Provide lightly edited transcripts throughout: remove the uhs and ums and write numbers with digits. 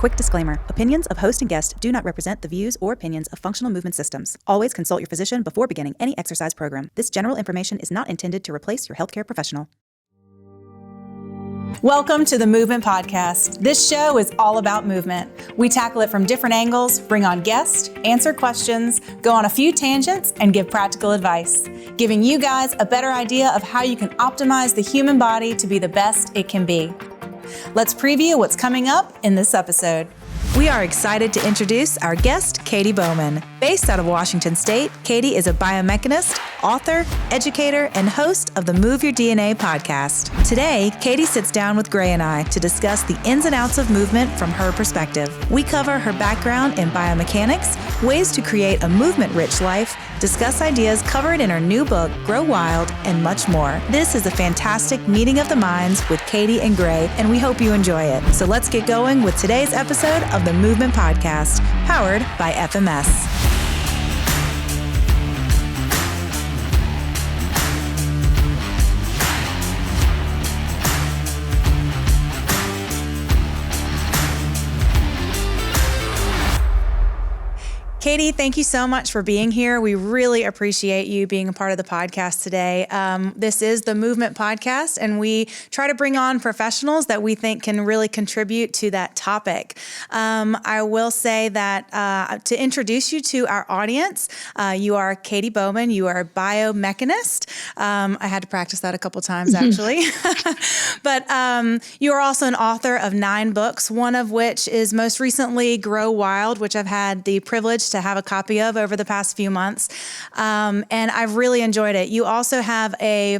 Quick disclaimer. Opinions of host and guest do not represent the views or opinions of Functional Movement Systems. Always consult your physician before beginning any exercise program. This general information is not intended to replace your healthcare professional. Welcome to the Movement Podcast. This show is all about movement. We tackle it from different angles, bring on guests, answer questions, go on a few tangents, and give practical advice, giving you guys a better idea of how you can optimize the human body to be the best it can be. Let's preview what's coming up in this episode. We are excited to introduce our guest, Katy Bowman. Based out of Washington State, Katy is a biomechanist, author, educator, and host of the Move Your DNA podcast. Today, Katy sits down with Gray and I to discuss the ins and outs of movement from her perspective. We cover her background in biomechanics, ways to create a movement-rich life, discuss ideas covered in her new book, Grow Wild, and much more. This is a fantastic meeting of the minds with Katy and Gray, and we hope you enjoy it. So let's get going with today's episode of the Movement Podcast, powered by FMS. Katy, thank you so much for being here. We really appreciate you being a part of the podcast today. This is the Movement Podcast, and we try to bring on professionals that we think can really contribute to that topic. I will say that to introduce you to our audience, you are Katy Bowman. You are a biomechanist. I had to practice that a couple times, actually. But you are also an author of 9 books, one of which is most recently Grow Wild, which I've had the privilege to have a copy of over the past few months. And I've really enjoyed it. You also have a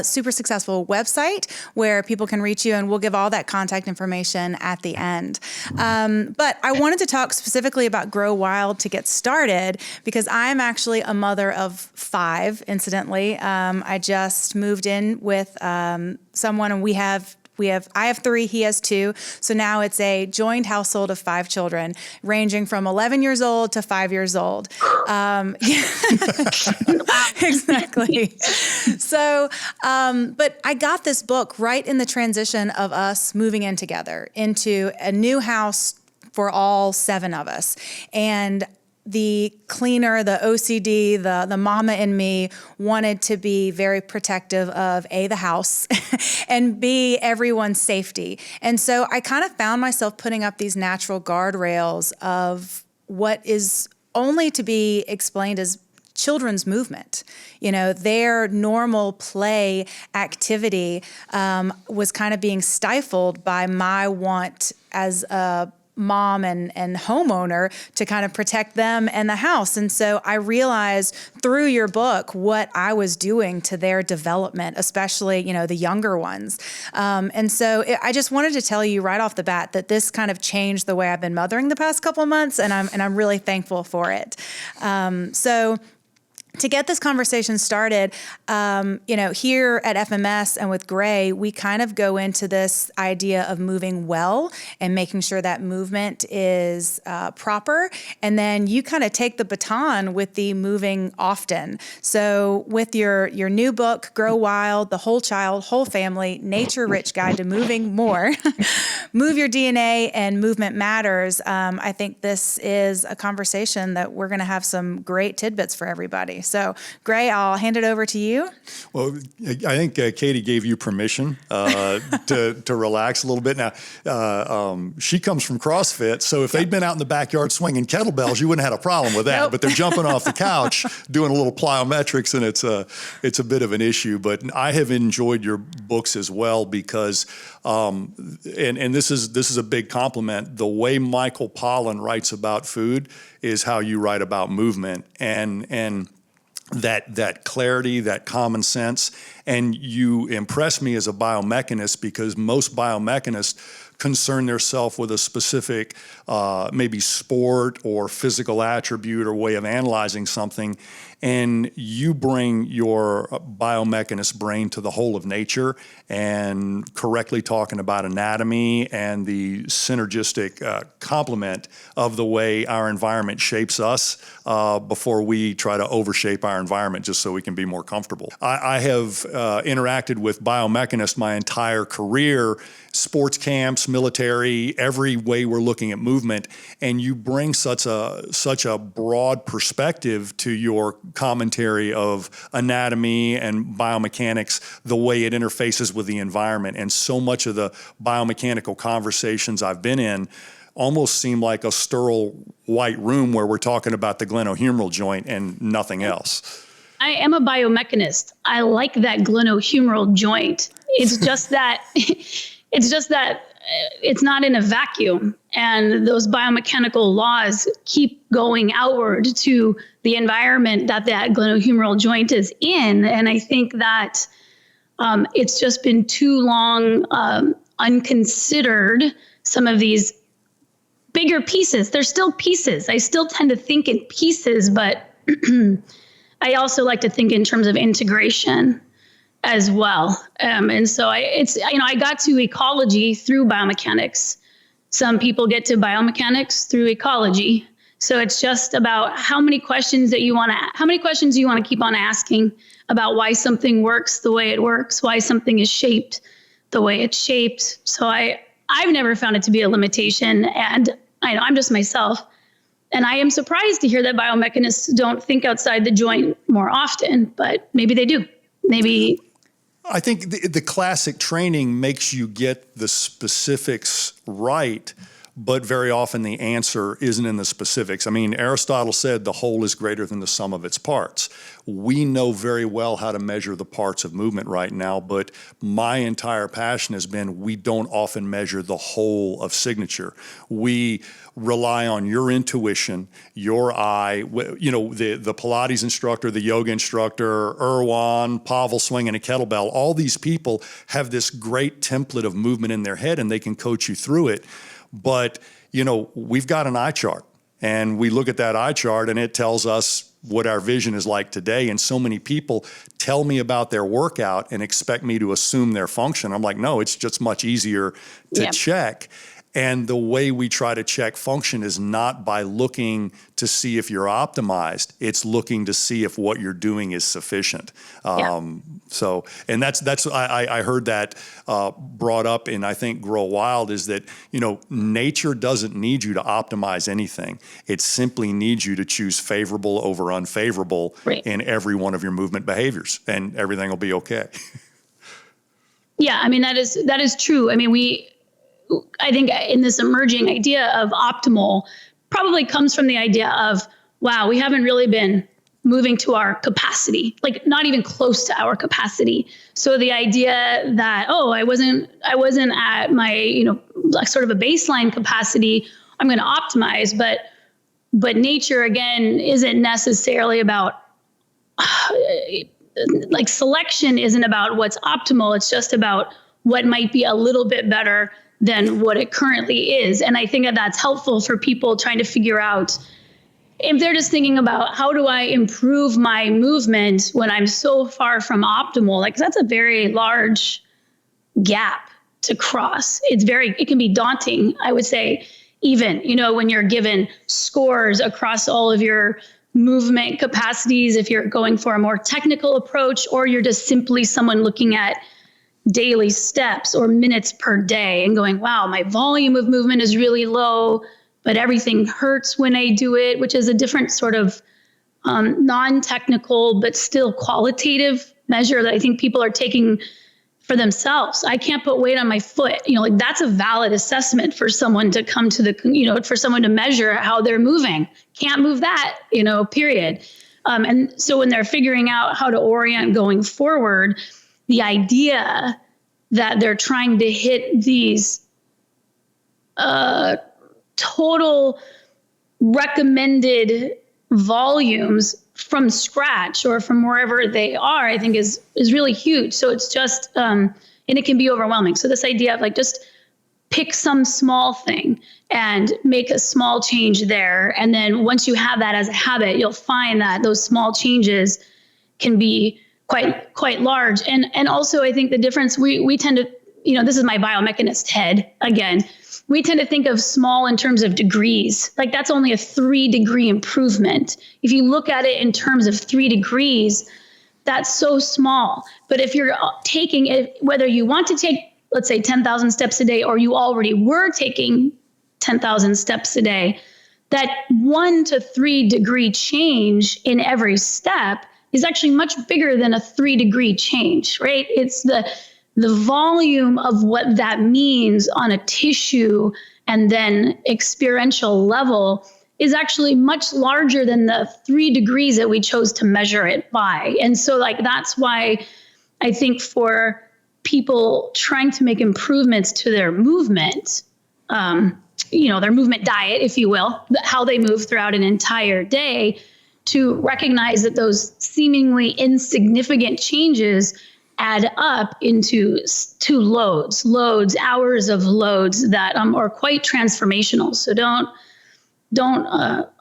super successful website where people can reach you, and we'll give all that contact information at the end. But I wanted to talk specifically about Grow Wild to get started because I'm actually a mother of 5, incidentally. I just moved in with someone, and I have 3, he has 2. So now it's a joined household of 5 children, ranging from 11 years old to 5 years old. Exactly. So, but I got this book right in the transition of us moving in together into a new house for all 7 of us. And the cleaner, the OCD, the mama in me wanted to be very protective of A, the house, and B, everyone's safety. And so I kind of found myself putting up these natural guardrails of what is only to be explained as children's movement. You know, their normal play activity was kind of being stifled by my want as a mom and homeowner to kind of protect them and the house. And so I realized through your book what I was doing to their development, especially, you know, the younger ones. And so I just wanted to tell you right off the bat that this kind of changed the way I've been mothering the past couple of months, and I'm really thankful for it. So to get this conversation started, here at FMS and with Gray, we kind of go into this idea of moving well and making sure that movement is proper. And then you kind of take the baton with the moving often. So with your new book, Grow Wild, the Whole Child, Whole Family, Nature-Rich Guide to Moving More, Move Your DNA and Movement Matters, I think this is a conversation that we're going to have some great tidbits for everybody. So, Gray, I'll hand it over to you. Well, I think Katy gave you permission to relax a little bit. Now, she comes from CrossFit, so if they'd been out in the backyard swinging kettlebells, you wouldn't have had a problem with that. Nope. But they're jumping off the couch, doing a little plyometrics, and it's a bit of an issue. But I have enjoyed your books as well because, and this is a big compliment. The way Michael Pollan writes about food is how you write about movement, and that clarity, that common sense. And you impress me as a biomechanist because most biomechanists concern themselves with a specific maybe sport or physical attribute or way of analyzing something. And you bring your biomechanist brain to the whole of nature and correctly talking about anatomy and the synergistic complement of the way our environment shapes us before we try to overshape our environment just so we can be more comfortable. I have interacted with biomechanists my entire career, sports camps, military, every way we're looking at movement, and you bring such a broad perspective to your commentary of anatomy and biomechanics, the way it interfaces with the environment. And so much of the biomechanical conversations I've been in almost seem like a sterile white room where we're talking about the glenohumeral joint and nothing else. I am a biomechanist. I like that glenohumeral joint. It's just that it's not in a vacuum, and those biomechanical laws keep going outward to the environment that glenohumeral joint is in. And I think that it's just been too long unconsidered, some of these bigger pieces. They're still pieces. I still tend to think in pieces, but I also like to think in terms of integration as well. And so I got to ecology through biomechanics. Some people get to biomechanics through ecology. So it's just about how many questions do you want to keep on asking about why something works the way it works, why something is shaped the way it's shaped. So I've never found it to be a limitation, and I know I'm just myself. And I am surprised to hear that biomechanists don't think outside the joint more often, but maybe they do. Maybe. I think the classic training makes you get the specifics right, but very often the answer isn't in the specifics. I mean, Aristotle said the whole is greater than the sum of its parts. We know very well how to measure the parts of movement right now, but my entire passion has been we don't often measure the whole of signature. We rely on your intuition, your eye, the Pilates instructor, the yoga instructor, Erwan, Pavel swinging a kettlebell. All these people have this great template of movement in their head, and they can coach you through it. But, we've got an eye chart, and we look at that eye chart and it tells us what our vision is like today. And so many people tell me about their workout and expect me to assume their function. I'm like, no, it's just much easier to check. And the way we try to check function is not by looking to see if you're optimized. It's looking to see if what you're doing is sufficient. So, and that's I heard that brought up in, I think, Grow Wild, is that, nature doesn't need you to optimize anything. It simply needs you to choose favorable over unfavorable in every one of your movement behaviors, and everything will be okay. Yeah, I mean, that is true. I mean, I think in this emerging idea of optimal probably comes from the idea of, wow, we haven't really been moving to our capacity, like not even close to our capacity. So the idea that, I wasn't at my, like sort of a baseline capacity, I'm going to optimize, but nature again isn't necessarily about like selection isn't about what's optimal. It's just about what might be a little bit better than what it currently is. And I think that that's helpful for people trying to figure out if they're just thinking about how do I improve my movement when I'm so far from optimal. Like, that's a very large gap to cross. It can be daunting, I would say, even, when you're given scores across all of your movement capacities, if you're going for a more technical approach, or you're just simply someone looking at daily steps or minutes per day and going, wow, my volume of movement is really low, but everything hurts when I do it, which is a different sort of non-technical, but still qualitative measure that I think people are taking for themselves. I can't put weight on my foot. Like, that's a valid assessment for someone to come to for someone to measure how they're moving. Can't move that, period. And so when they're figuring out how to orient going forward, the idea that they're trying to hit these total recommended volumes from scratch or from wherever they are, I think is really huge. So it's just, and it can be overwhelming. So this idea of like, just pick some small thing and make a small change there. And then once you have that as a habit, you'll find that those small changes can be quite large. And also I think the difference, we tend to, this is my biomechanist head again, we tend to think of small in terms of degrees. Like, that's only a 3-degree improvement. If you look at it in terms of 3 degrees, that's so small. But if you're taking it, whether you want to take let's say 10,000 steps a day, or you already were taking 10,000 steps a day, that 1 to 3 degree change in every step is actually much bigger than a 3 degree change, right? It's the volume of what that means on a tissue and then experiential level is actually much larger than the 3 degrees that we chose to measure it by. And so that's why I think for people trying to make improvements to their movement, their movement diet, if you will, how they move throughout an entire day, to recognize that those seemingly insignificant changes add up into loads, hours of loads that are quite transformational. So don't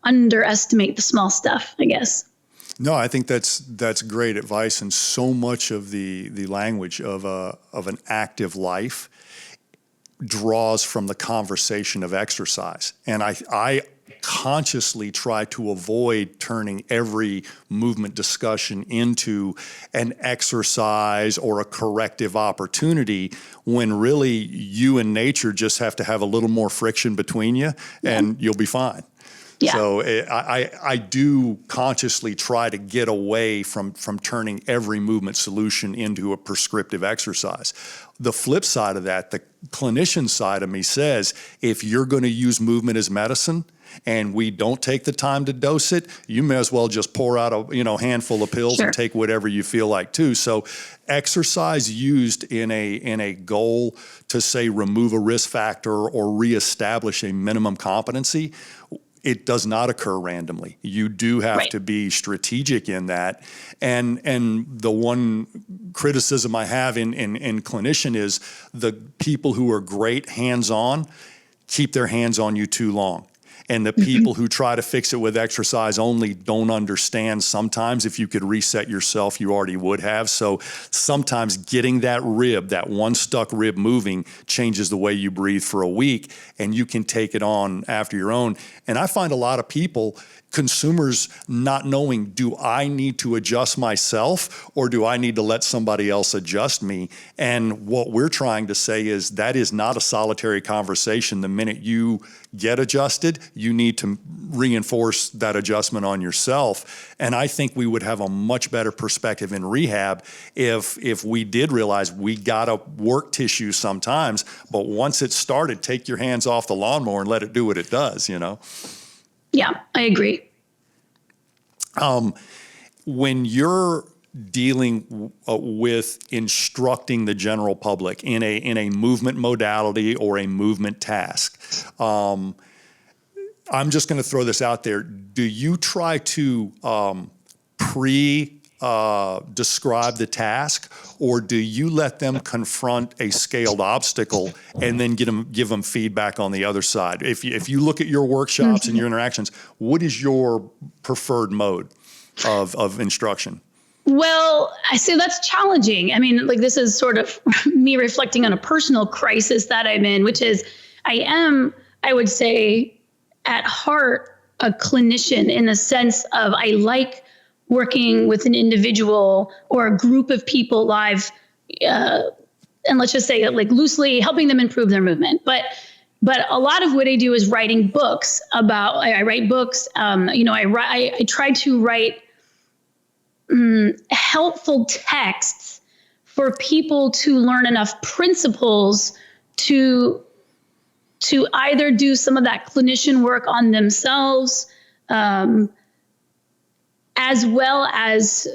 underestimate the small stuff, I guess. No, I think that's great advice, and so much of the language of an active life draws from the conversation of exercise. And I consciously try to avoid turning every movement discussion into an exercise or a corrective opportunity, when really you and nature just have to have a little more friction between you, and you'll be fine. Yeah. So I do consciously try to get away from turning every movement solution into a prescriptive exercise. The flip side of that, the clinician side of me says, if you're going to use movement as medicine and we don't take the time to dose it, you may as well just pour out a handful of pills and take whatever you feel like too. So exercise used in a goal to, say, remove a risk factor or reestablish a minimum competency, it does not occur randomly. You do have to be strategic in that. And the one criticism I have in clinician is the people who are great hands-on keep their hands on you too long. And the people who try to fix it with exercise only don't understand sometimes if you could reset yourself, you already would have. So sometimes getting that one stuck rib moving changes the way you breathe for a week, and you can take it on after your own. And I find a lot of people, consumers, not knowing, do I need to adjust myself or do I need to let somebody else adjust me? And what we're trying to say is that is not a solitary conversation. The minute you get adjusted, you need to reinforce that adjustment on yourself. And I think we would have a much better perspective in rehab if we did realize we gotta work tissue sometimes, but once it's started, take your hands off the lawnmower and let it do what it does, Yeah, I agree. When you're dealing with instructing the general public in a movement modality or a movement task, I'm just going to throw this out there. Do you try to describe the task, or do you let them confront a scaled obstacle and then give them feedback on the other side? If you look at your workshops and your interactions, what is your preferred mode of instruction? Well, I say that's challenging. I mean, this is sort of me reflecting on a personal crisis that I'm in, which is I would say, at heart, a clinician, in the sense of I like working with an individual or a group of people live, and let's just say loosely helping them improve their movement. But a lot of what I do is writing books about. I write books. I try to write helpful texts for people to learn enough principles to either do some of that clinician work on themselves, as well as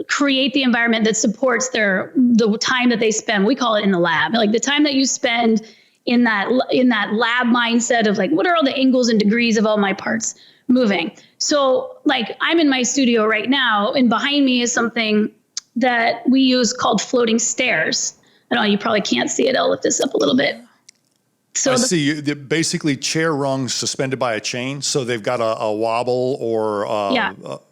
create the environment that supports the time that they spend. We call it in the lab, the time that you spend in that lab mindset of what are all the angles and degrees of all my parts moving. So I'm in my studio right now, and behind me is something that we use called floating stairs. I know you probably can't see it. I'll lift this up a little bit. So I see. Basically, chair rungs suspended by a chain, so they've got a wobble or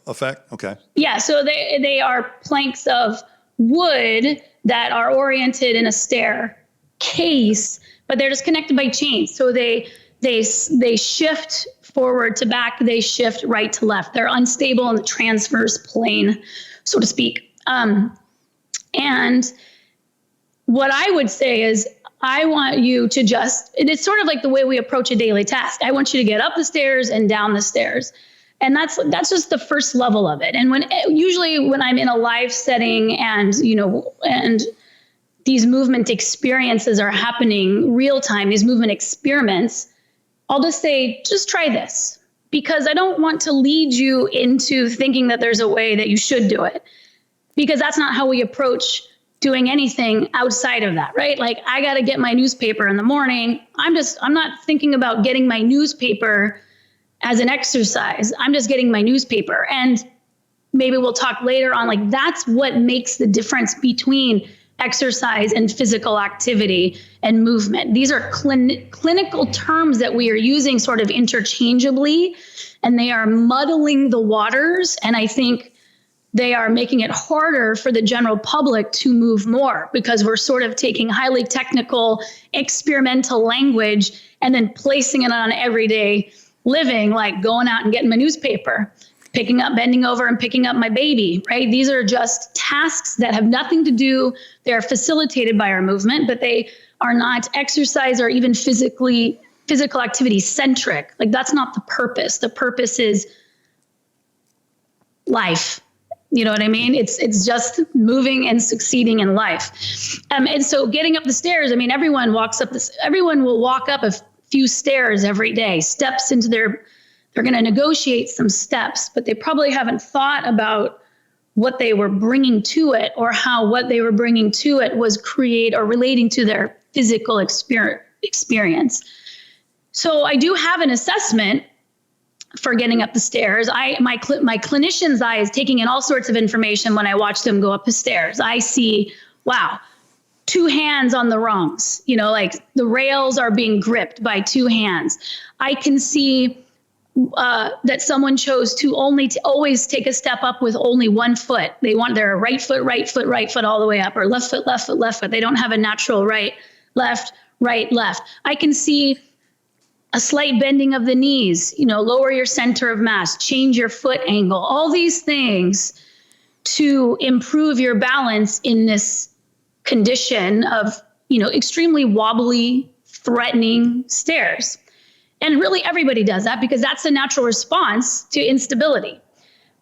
effect. Okay. Yeah. So they are planks of wood that are oriented in a staircase, but they're just connected by chains. So they shift forward to back. They shift right to left. They're unstable in the transverse plane, so to speak. And what I would say is, I want you to just, and it's sort of like the way we approach a daily task. I want you to get up the stairs and down the stairs. And that's just the first level of it. And usually when I'm in a live setting and these movement experiences are happening real time, these movement experiments, I'll just say, just try this, because I don't want to lead you into thinking that there's a way that you should do it, because that's not how we approach doing anything outside of that, right? Like, I got to get my newspaper in the morning. I'm not thinking about getting my newspaper as an exercise. I'm just getting my newspaper. And maybe we'll talk later on, like, that's what makes the difference between exercise and physical activity and movement. These are clinical terms that we are using sort of interchangeably, and they are muddling the waters. And I think they are making it harder for the general public to move more, because we're sort of taking highly technical experimental language and then placing it on everyday living, like going out and getting my newspaper, bending over and picking up my baby, right? These are just tasks that have nothing to do. They're facilitated by our movement, but they are not exercise or even physical activity centric. Like, that's not the purpose. The purpose is life. You know what I mean? It's just moving and succeeding in life. And so getting up the stairs, I mean, everyone will walk up a few stairs every day, steps into they're going to negotiate some steps, but they probably haven't thought about what they were bringing to it, or how what they were bringing to it was relating to their physical experience. So I do have an assessment for getting up the stairs. My clinician's eye is taking in all sorts of information when I watch them go up the stairs. I see, wow, 2 hands on the rungs, like the rails are being gripped by 2 hands. I can see that someone chose to always take a step up with only 1 foot. They want their right foot all the way up, or left foot, left foot, left foot. They don't have a natural right, left. I can see a slight bending of the knees, lower your center of mass, change your foot angle, all these things to improve your balance in this condition of, extremely wobbly, threatening stairs. And really everybody does that, because that's a natural response to instability.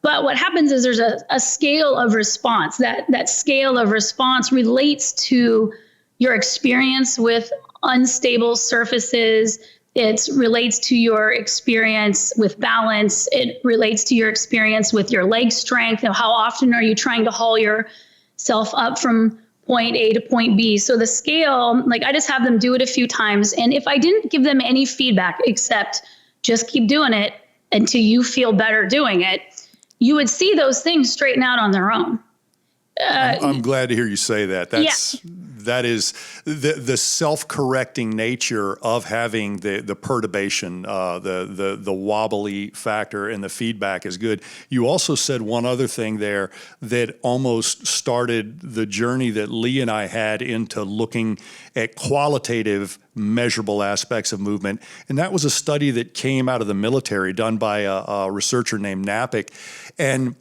But what happens is there's a scale of response. That scale of response relates to your experience with unstable surfaces. It relates to your experience with balance. It relates to your experience with your leg strength. How often are you trying to haul yourself up from point A to point B? So the scale, like, I just have them do it a few times. And if I didn't give them any feedback except just keep doing it until you feel better doing it, you would see those things straighten out on their own. I'm glad to hear you say that. That is the self-correcting nature of having the perturbation, the wobbly factor, and the feedback is good. You also said one other thing there that almost started the journey that Lee and I had into looking at qualitative, measurable aspects of movement. And that was a study that came out of the military, done by a researcher named Napick. And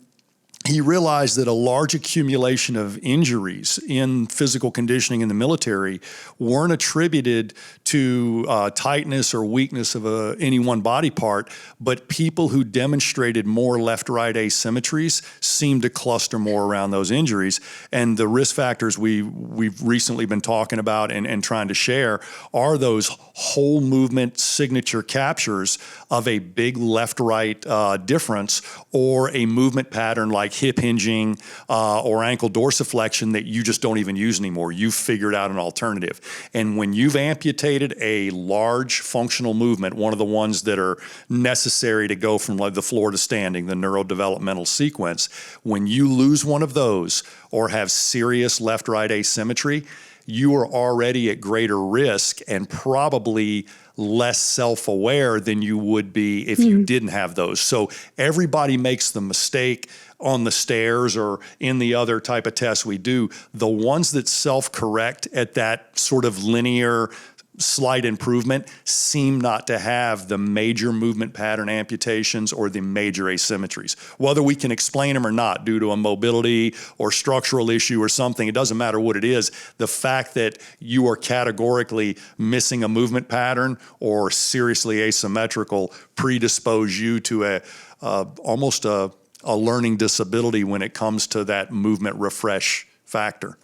he realized that a large accumulation of injuries in physical conditioning in the military weren't attributed to tightness or weakness of any one body part, but people who demonstrated more left-right asymmetries seemed to cluster more around those injuries. And the risk factors we've recently been talking about and trying to share are those whole movement signature captures of a big left-right difference, or a movement pattern like hip hinging or ankle dorsiflexion that you just don't even use anymore. You've figured out an alternative. And when you've amputated a large functional movement, one of the ones that are necessary to go from like the floor to standing, the neurodevelopmental sequence, when you lose one of those or have serious left-right asymmetry, you are already at greater risk and probably less self-aware than you would be if you didn't have those. So everybody makes the mistake on the stairs or in the other type of tests we do. The ones that self-correct at that sort of linear slight improvement seem not to have the major movement pattern amputations or the major asymmetries. Whether we can explain them or not due to a mobility or structural issue or something, it doesn't matter what it is. The fact that you are categorically missing a movement pattern or seriously asymmetrical predispose you to almost a learning disability when it comes to that movement refresh factor.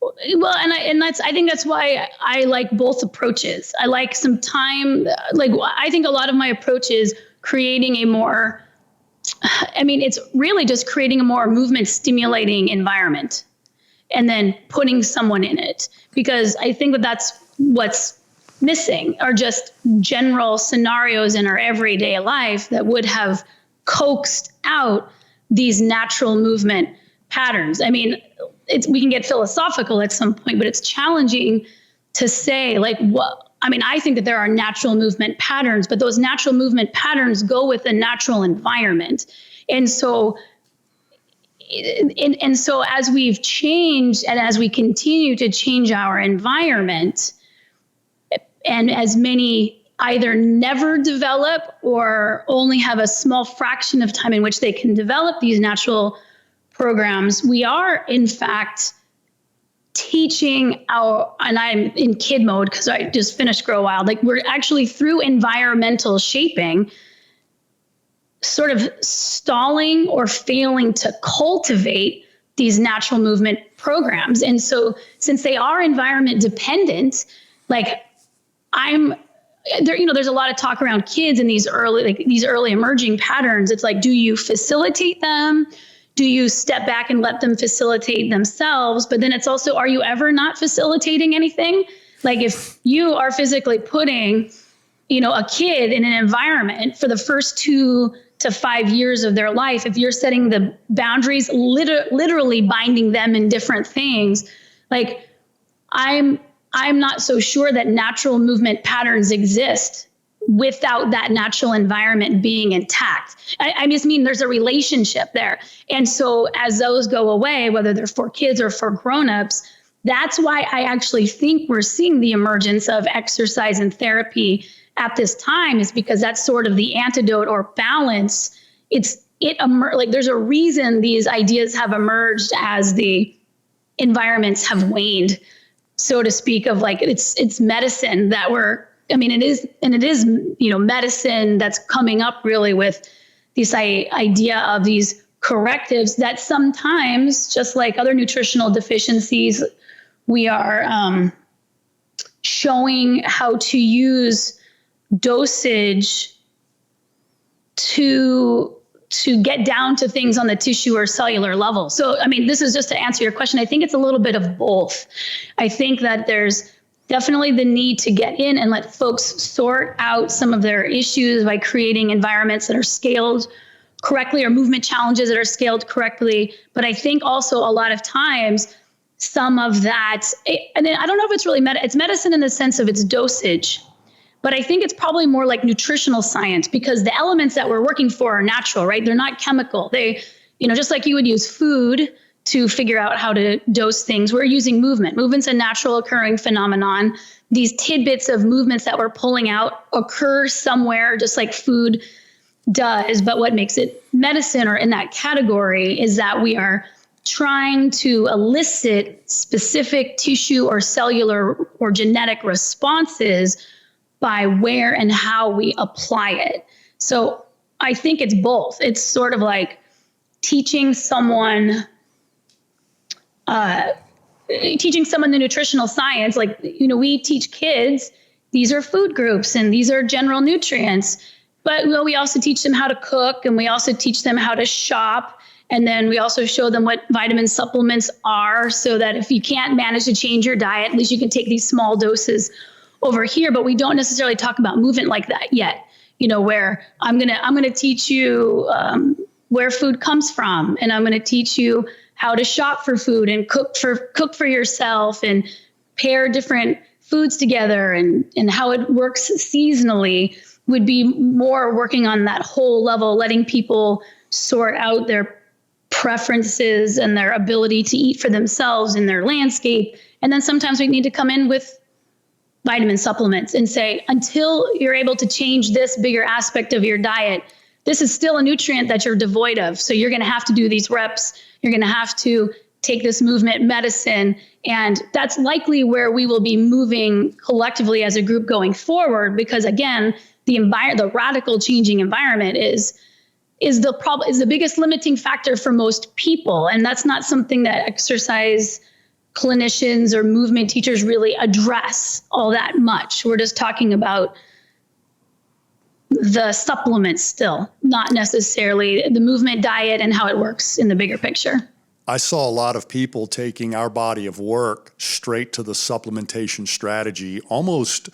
Well, I think that's why I like both approaches. I like some time, I think a lot of my approach is creating it's really just creating a more movement stimulating environment and then putting someone in it, because I think that's what's missing are just general scenarios in our everyday life that would have coaxed out these natural movement patterns. We can get philosophical at some point, but it's challenging to say I think that there are natural movement patterns, but those natural movement patterns go with the natural environment. And so as we've changed and as we continue to change our environment, and as many either never develop or only have a small fraction of time in which they can develop these natural programs, we are in fact teaching and I'm in kid mode because I just finished Grow Wild, we're actually through environmental shaping sort of stalling or failing to cultivate these natural movement programs. And so since they are environment dependent, there's a lot of talk around kids in these early emerging patterns. It's do you facilitate them? Do you step back and let them facilitate themselves? But then it's also, are you ever not facilitating anything? If you are physically putting, a kid in an environment for the first 2 to 5 years of their life, if you're setting the boundaries, literally binding them in different things, I'm not so sure that natural movement patterns exist without that natural environment being intact. I just mean there's a relationship there. And so as those go away, whether they're for kids or for grownups, that's why I actually think we're seeing the emergence of exercise and therapy at this time, is because that's sort of the antidote or balance. There's a reason these ideas have emerged as the environments have waned, so to speak, of it's medicine that it is medicine that's coming up really with this idea of these correctives that sometimes, just like other nutritional deficiencies, we are showing how to use dosage to get down to things on the tissue or cellular level. So, this is just to answer your question. I think it's a little bit of both. I think that there's definitely the need to get in and let folks sort out some of their issues by creating environments that are scaled correctly or movement challenges that are scaled correctly. But I think also a lot of times some of that, and I don't know if it's really it's medicine in the sense of its dosage, but I think it's probably more like nutritional science, because the elements that we're working for are natural, right? They're not chemical. They, just like you would use food to figure out how to dose things, we're using movement. Movement's a natural occurring phenomenon. These tidbits of movements that we're pulling out occur somewhere, just like food does. But what makes it medicine or in that category is that we are trying to elicit specific tissue or cellular or genetic responses by where and how we apply it. So I think it's both. It's sort of like teaching someone the nutritional science. We teach kids, these are food groups and these are general nutrients, but we also teach them how to cook, and we also teach them how to shop. And then we also show them what vitamin supplements are, so that if you can't manage to change your diet, at least you can take these small doses over here. But we don't necessarily talk about movement like that yet, where I'm going to teach you where food comes from, and I'm going to teach you how to shop for food and cook for yourself and pair different foods together, and how it works seasonally. Would be more working on that whole level, letting people sort out their preferences and their ability to eat for themselves in their landscape. And then sometimes we need to come in with vitamin supplements and say, until you're able to change this bigger aspect of your diet, this is still a nutrient that you're devoid of. So you're going to have to do these reps. You're going to have to take this movement medicine. And that's likely where we will be moving collectively as a group going forward, because again, the radical changing environment is the biggest limiting factor for most people. And that's not something that exercise clinicians or movement teachers really address all that much. We're just talking about the supplements still, not necessarily the movement diet and how it works in the bigger picture. I saw a lot of people taking our body of work straight to the supplementation strategy almost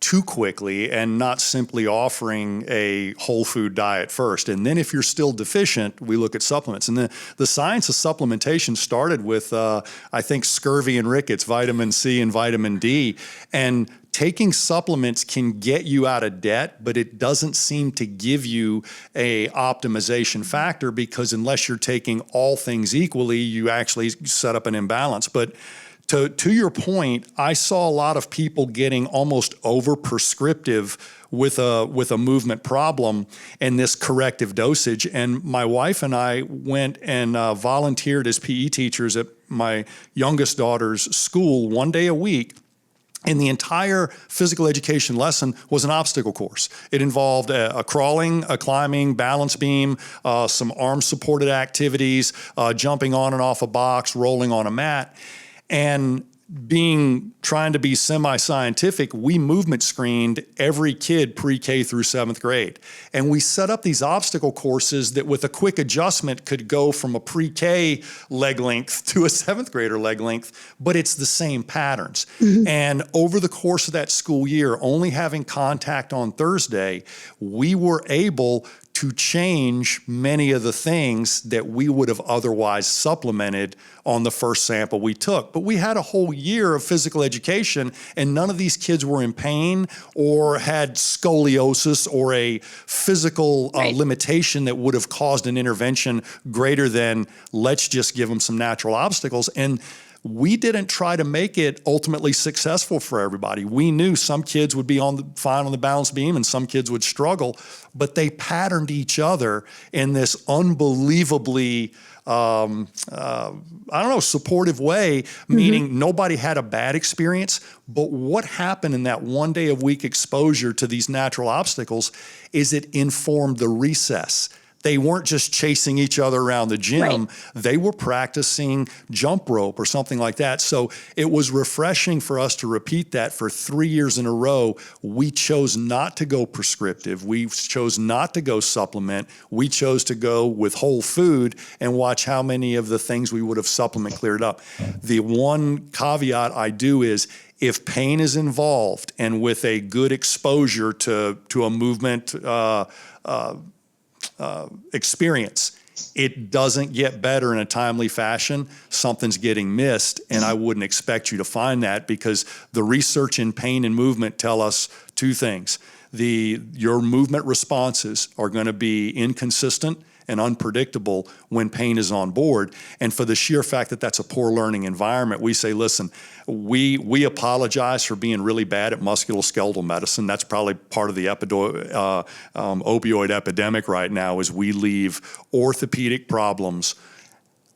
too quickly and not simply offering a whole food diet first. And then if you're still deficient, we look at supplements. And the science of supplementation started with, I think, scurvy and rickets, vitamin C and vitamin D. And taking supplements can get you out of debt, but it doesn't seem to give you a optimization factor, because unless you're taking all things equally, you actually set up an imbalance. But to your point, I saw a lot of people getting almost over prescriptive with a movement problem and this corrective dosage. And my wife and I went and volunteered as PE teachers at my youngest daughter's school one day a week. And the entire physical education lesson was an obstacle course. It involved a crawling, a climbing, balance beam, some arm-supported activities, jumping on and off a box, rolling on a mat. And trying to be semi-scientific, we movement screened every kid pre-K through 7th grade. And we set up these obstacle courses that with a quick adjustment could go from a pre-K leg length to a 7th grader leg length, but it's the same patterns. Mm-hmm. And over the course of that school year, only having contact on Thursday, we were able to change many of the things that we would have otherwise supplemented on the first sample we took. But we had a whole year of physical education, and none of these kids were in pain or had scoliosis or a physical limitation that would have caused an intervention greater than, let's just give them some natural obstacles. And we didn't try to make it ultimately successful for everybody. We knew some kids would be fine on the balance beam and some kids would struggle, but they patterned each other in this unbelievably, supportive way, meaning nobody had a bad experience. But what happened in that one day a week exposure to these natural obstacles is it informed the recess. They weren't just chasing each other around the gym. Right. They were practicing jump rope or something like that. So it was refreshing for us to repeat that for 3 years in a row. We chose not to go prescriptive. We chose not to go supplement. We chose to go with whole food and watch how many of the things we would have supplement cleared up. The one caveat I do is, if pain is involved and with a good exposure to a movement experience, it doesn't get better in a timely fashion, something's getting missed. And I wouldn't expect you to find that, because the research in pain and movement tell us two things. Your movement responses are going to be inconsistent and unpredictable when pain is on board. And for the sheer fact that that's a poor learning environment, we say, listen, we apologize for being really bad at musculoskeletal medicine. That's probably part of the opioid epidemic right now, is we leave orthopedic problems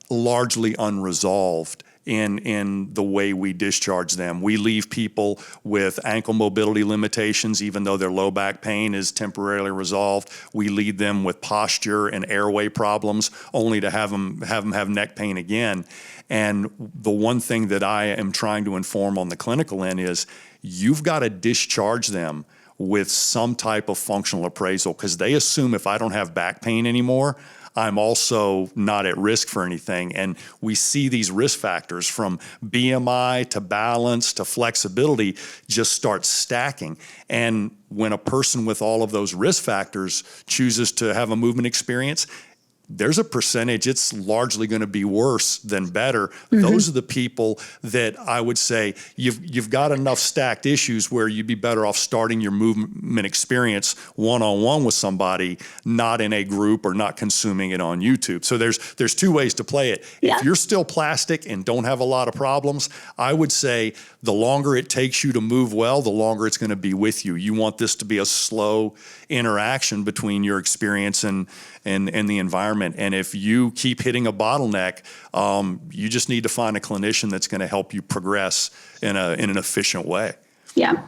largely unresolved in the way we discharge them. We leave people with ankle mobility limitations, even though their low back pain is temporarily resolved. We leave them with posture and airway problems, only to have them have neck pain again. And the one thing that I am trying to inform on the clinical end is, you've got to discharge them with some type of functional appraisal, because they assume if I don't have back pain anymore, I'm also not at risk for anything. And we see these risk factors from BMI to balance to flexibility just start stacking. And when a person with all of those risk factors chooses to have a movement experience, there's a percentage it's largely going to be worse than better. Those are the people that I would say you've got enough stacked issues where you'd be better off starting your movement experience one-on-one with somebody, not in a group or not consuming it on YouTube. So there's two ways to play it. Yeah. If you're still plastic and don't have a lot of problems, I would say the longer it takes you to move well, the longer it's going to be with you. You want this to be a slow interaction between your experience and the environment. And if you keep hitting a bottleneck, you just need to find a clinician that's going to help you progress in an efficient way. Yeah.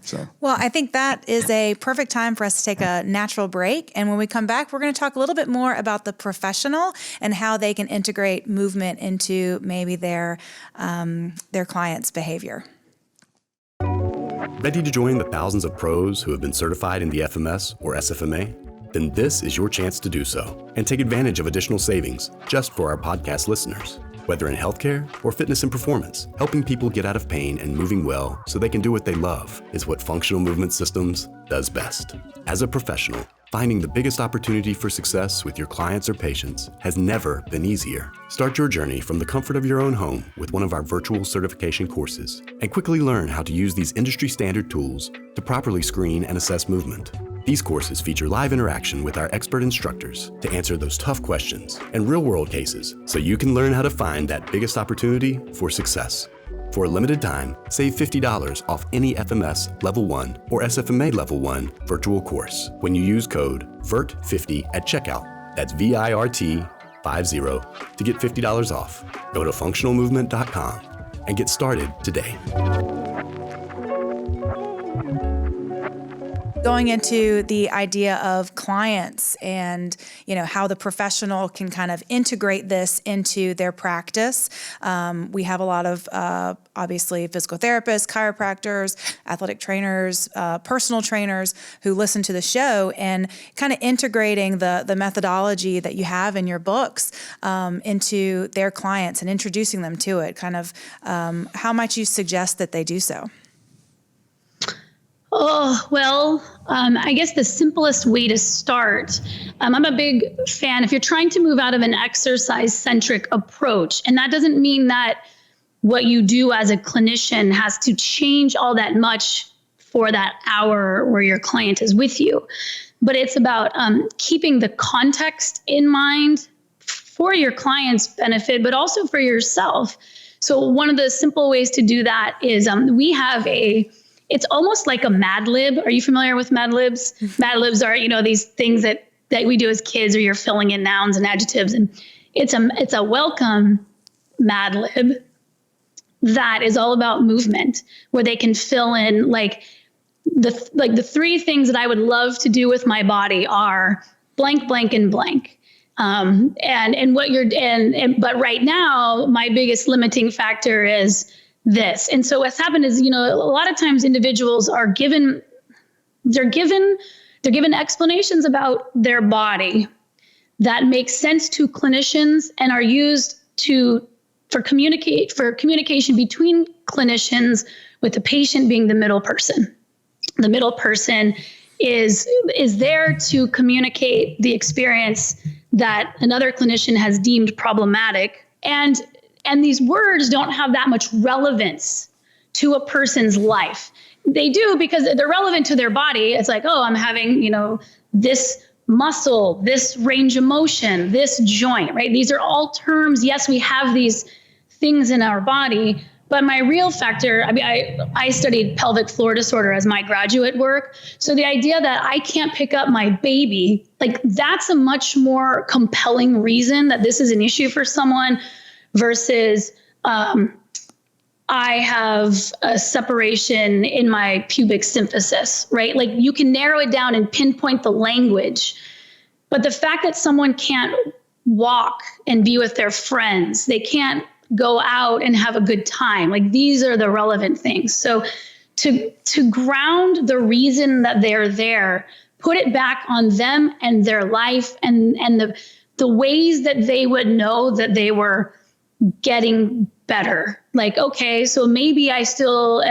So. Well, I think that is a perfect time for us to take a natural break. And when we come back, we're going to talk a little bit more about the professional and how they can integrate movement into maybe their clients' behavior. Ready to join the thousands of pros who have been certified in the FMS or SFMA? Then this is your chance to do so and take advantage of additional savings just for our podcast listeners. Whether in healthcare or fitness and performance, helping people get out of pain and moving well so they can do what they love is what Functional Movement Systems does best. As a professional, finding the biggest opportunity for success with your clients or patients has never been easier. Start your journey from the comfort of your own home with one of our virtual certification courses and quickly learn how to use these industry-standard tools to properly screen and assess movement. These courses feature live interaction with our expert instructors to answer those tough questions and real-world cases so you can learn how to find that biggest opportunity for success. For a limited time, save $50 off any FMS Level 1 or SFMA Level 1 virtual course when you use code VIRT50 at checkout. That's VIRT50 to get $50 off. Go to functionalmovement.com and get started today. Going into the idea of clients and, how the professional can kind of integrate this into their practice. We have a lot of, obviously, physical therapists, chiropractors, athletic trainers, personal trainers who listen to the show, and kind of integrating the methodology that you have in your books into their clients and introducing them to it. Kind of how might you suggest that they do so? Oh, well, I guess the simplest way to start, I'm a big fan, if you're trying to move out of an exercise-centric approach, and that doesn't mean that what you do as a clinician has to change all that much for that hour where your client is with you, but it's about keeping the context in mind for your client's benefit, but also for yourself. So one of the simple ways to do that is we have it's almost like a Mad Lib. Are you familiar with Mad Libs? Mad Libs are, these things that we do as kids where you're filling in nouns and adjectives. And it's a welcome Mad Lib that is all about movement, where they can fill in the three things that I would love to do with my body are blank, blank, and blank. But right now, my biggest limiting factor is this. And so what's happened is, a lot of times individuals are given explanations about their body that make sense to clinicians and are used for communication between clinicians, with the patient being the middle person. The middle person is there to communicate the experience that another clinician has deemed problematic. And these words don't have that much relevance to a person's life. They do because they're relevant to their body. It's like, oh, I'm having, this muscle, this range of motion, this joint, right? These are all terms. Yes, we have these things in our body, but my real factor, I studied pelvic floor disorder as my graduate work. So the idea that I can't pick up my baby, that's a much more compelling reason that this is an issue for someone versus I have a separation in my pubic symphysis, right? You can narrow it down and pinpoint the language, but the fact that someone can't walk and be with their friends, they can't go out and have a good time, these are the relevant things. So to ground the reason that they're there, put it back on them and their life and the ways that they would know that they were getting better. Okay, so maybe I still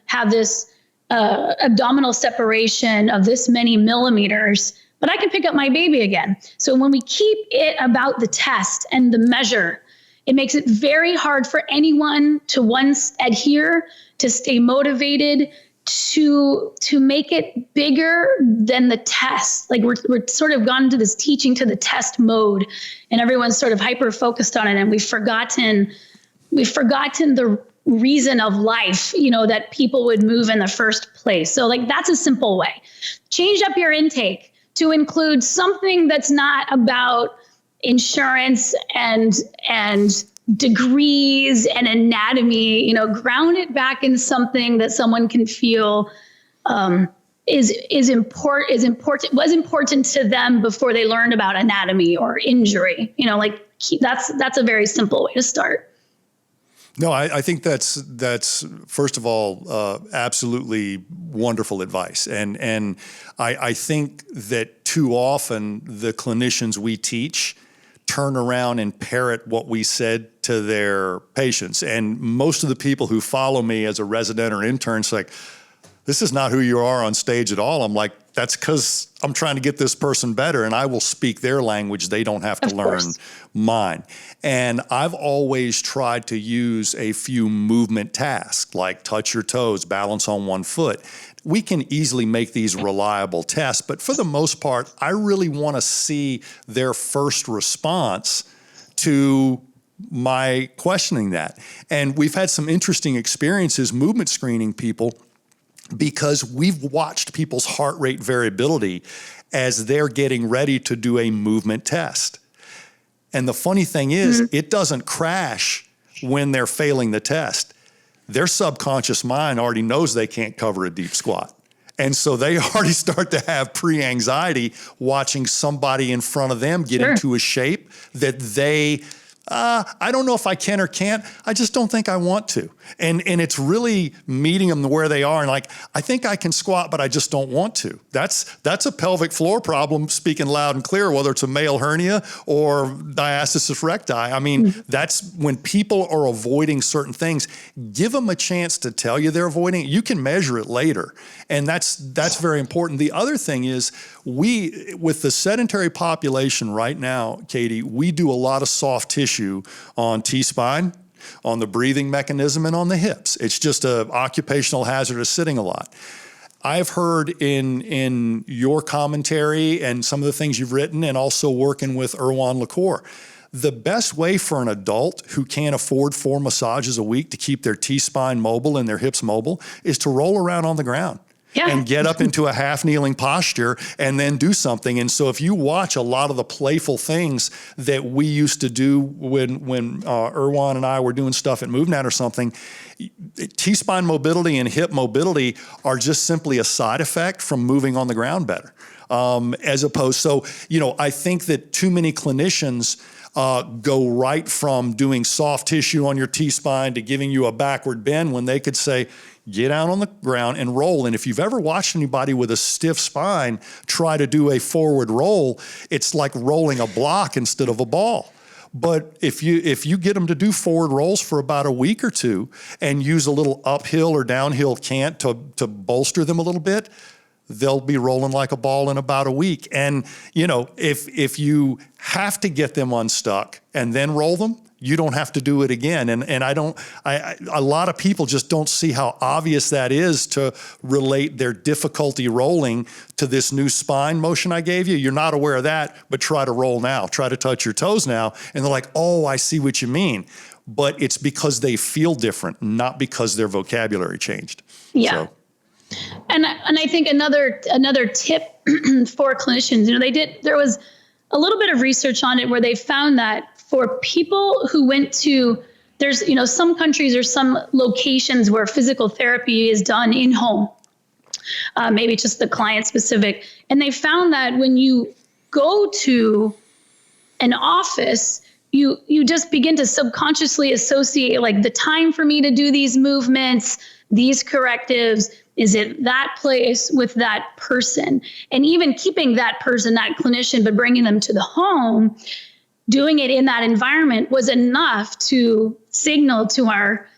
have this abdominal separation of this many millimeters, but I can pick up my baby again. So when we keep it about the test and the measure, it makes it very hard for anyone to once adhere, to stay motivated, to make it bigger than the test. Like we're sort of gone into this teaching to the test mode, and everyone's sort of hyper focused on it, and we've forgotten the reason of life, that people would move in the first place. So like that's a simple way. Change up your intake to include something that's not about insurance and degrees and anatomy. Ground it back in something that someone can feel was important to them before they learned about anatomy or injury. That's a very simple way to start. No, I think that's first of all absolutely wonderful advice, and I think that too often the clinicians we teach turn around and parrot what we said to their patients, and most of the people who follow me as a resident or intern say, "This is not who you are on stage at all." I'm like, that's because I'm trying to get this person better, and I will speak their language. They don't have to learn mine. And I've always tried to use a few movement tasks, like touch your toes, balance on one foot. We can easily make these reliable tests, but for the most part, I really want to see their first response to my questioning that. And we've had some interesting experiences movement screening people, because we've watched people's heart rate variability as they're getting ready to do a movement test. And the funny thing is, it doesn't crash when they're failing the test. Their subconscious mind already knows they can't cover a deep squat. And so they already start to have pre-anxiety watching somebody in front of them get into a shape that they, I don't know if I can or can't. I just don't think I want to. And it's really meeting them where they are. And like, I think I can squat, but I just don't want to. That's a pelvic floor problem, speaking loud and clear, whether it's a male hernia or diastasis recti. I mean, that's when people are avoiding certain things, give them a chance to tell you they're avoiding it. You can measure it later. And that's very important. The other thing is, with the sedentary population right now, Katy, we do a lot of soft tissue on T-spine, on the breathing mechanism, and on the hips. It's just an occupational hazard of sitting a lot. I've heard in your commentary and some of the things you've written, and also working with Erwan LaCour, the best way for an adult who can't afford 4 massages a week to keep their T-spine mobile and their hips mobile is to roll around on the ground. And get up into a half kneeling posture and then do something. And so if you watch a lot of the playful things that we used to do when Erwan and I were doing stuff at MoveNet or something, T-spine mobility and hip mobility are just simply a side effect from moving on the ground better. As opposed, so, I think that too many clinicians go right from doing soft tissue on your T-spine to giving you a backward bend when they could say, get out on the ground and roll. And if you've ever watched anybody with a stiff spine try to do a forward roll, it's like rolling a block instead of a ball. But if you get them to do forward rolls for about a week or two and use a little uphill or downhill cant to bolster them a little bit, they'll be rolling like a ball in about a week. And, if you have to get them unstuck and then roll them, you don't have to do it again. And a lot of people just don't see how obvious that is to relate their difficulty rolling to this new spine motion I gave you. You're not aware of that, but try to roll now. Try to touch your toes now. And they're like, oh, I see what you mean. But it's because they feel different, not because their vocabulary changed. Yeah. So. And I think another tip for clinicians, there was a little bit of research on it where they found that for people who went to, there's, some countries or some locations where physical therapy is done in home, maybe just the client specific. And they found that when you go to an office, you just begin to subconsciously associate like the time for me to do these movements, these correctives, is it that place with that person? And even keeping that person, that clinician, but bringing them to the home, doing it in that environment was enough to signal to our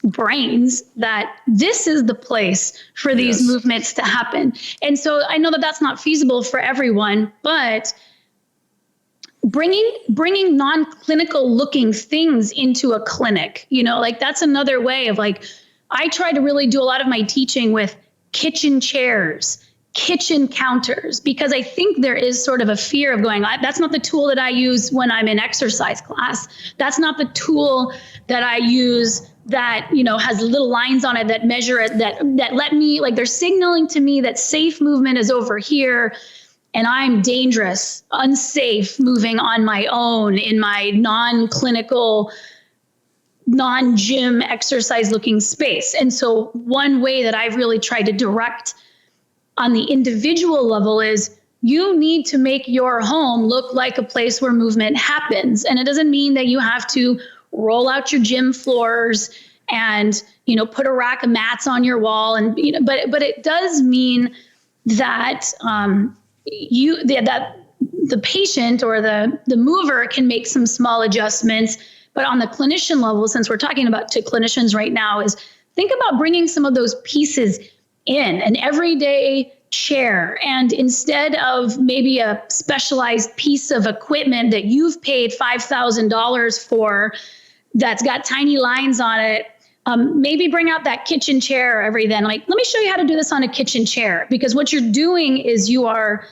brains that this is the place for these movements to happen. And so I know that that's not feasible for everyone, but bringing non-clinical looking things into a clinic, like that's another way of like, I try to really do a lot of my teaching with kitchen chairs, kitchen counters, because I think there is sort of a fear of going, that's not the tool that I use when I'm in exercise class. That's not the tool that I use that, has little lines on it that measure it, that let me, like, they're signaling to me that safe movement is over here and I'm dangerous, unsafe moving on my own in my non-clinical, non-gym exercise looking space. And so one way that I've really tried to direct on the individual level is you need to make your home look like a place where movement happens. And it doesn't mean that you have to roll out your gym floors and, put a rack of mats on your wall. And, but it does mean that, that the patient or the mover can make some small adjustments. But on the clinician level, since we're talking about to clinicians right now, is think about bringing some of those pieces in an everyday chair. And instead of maybe a specialized piece of equipment that you've paid $5,000 for that's got tiny lines on it, maybe bring out that kitchen chair every then. Like, let me show you how to do this on a kitchen chair, because what you're doing is you are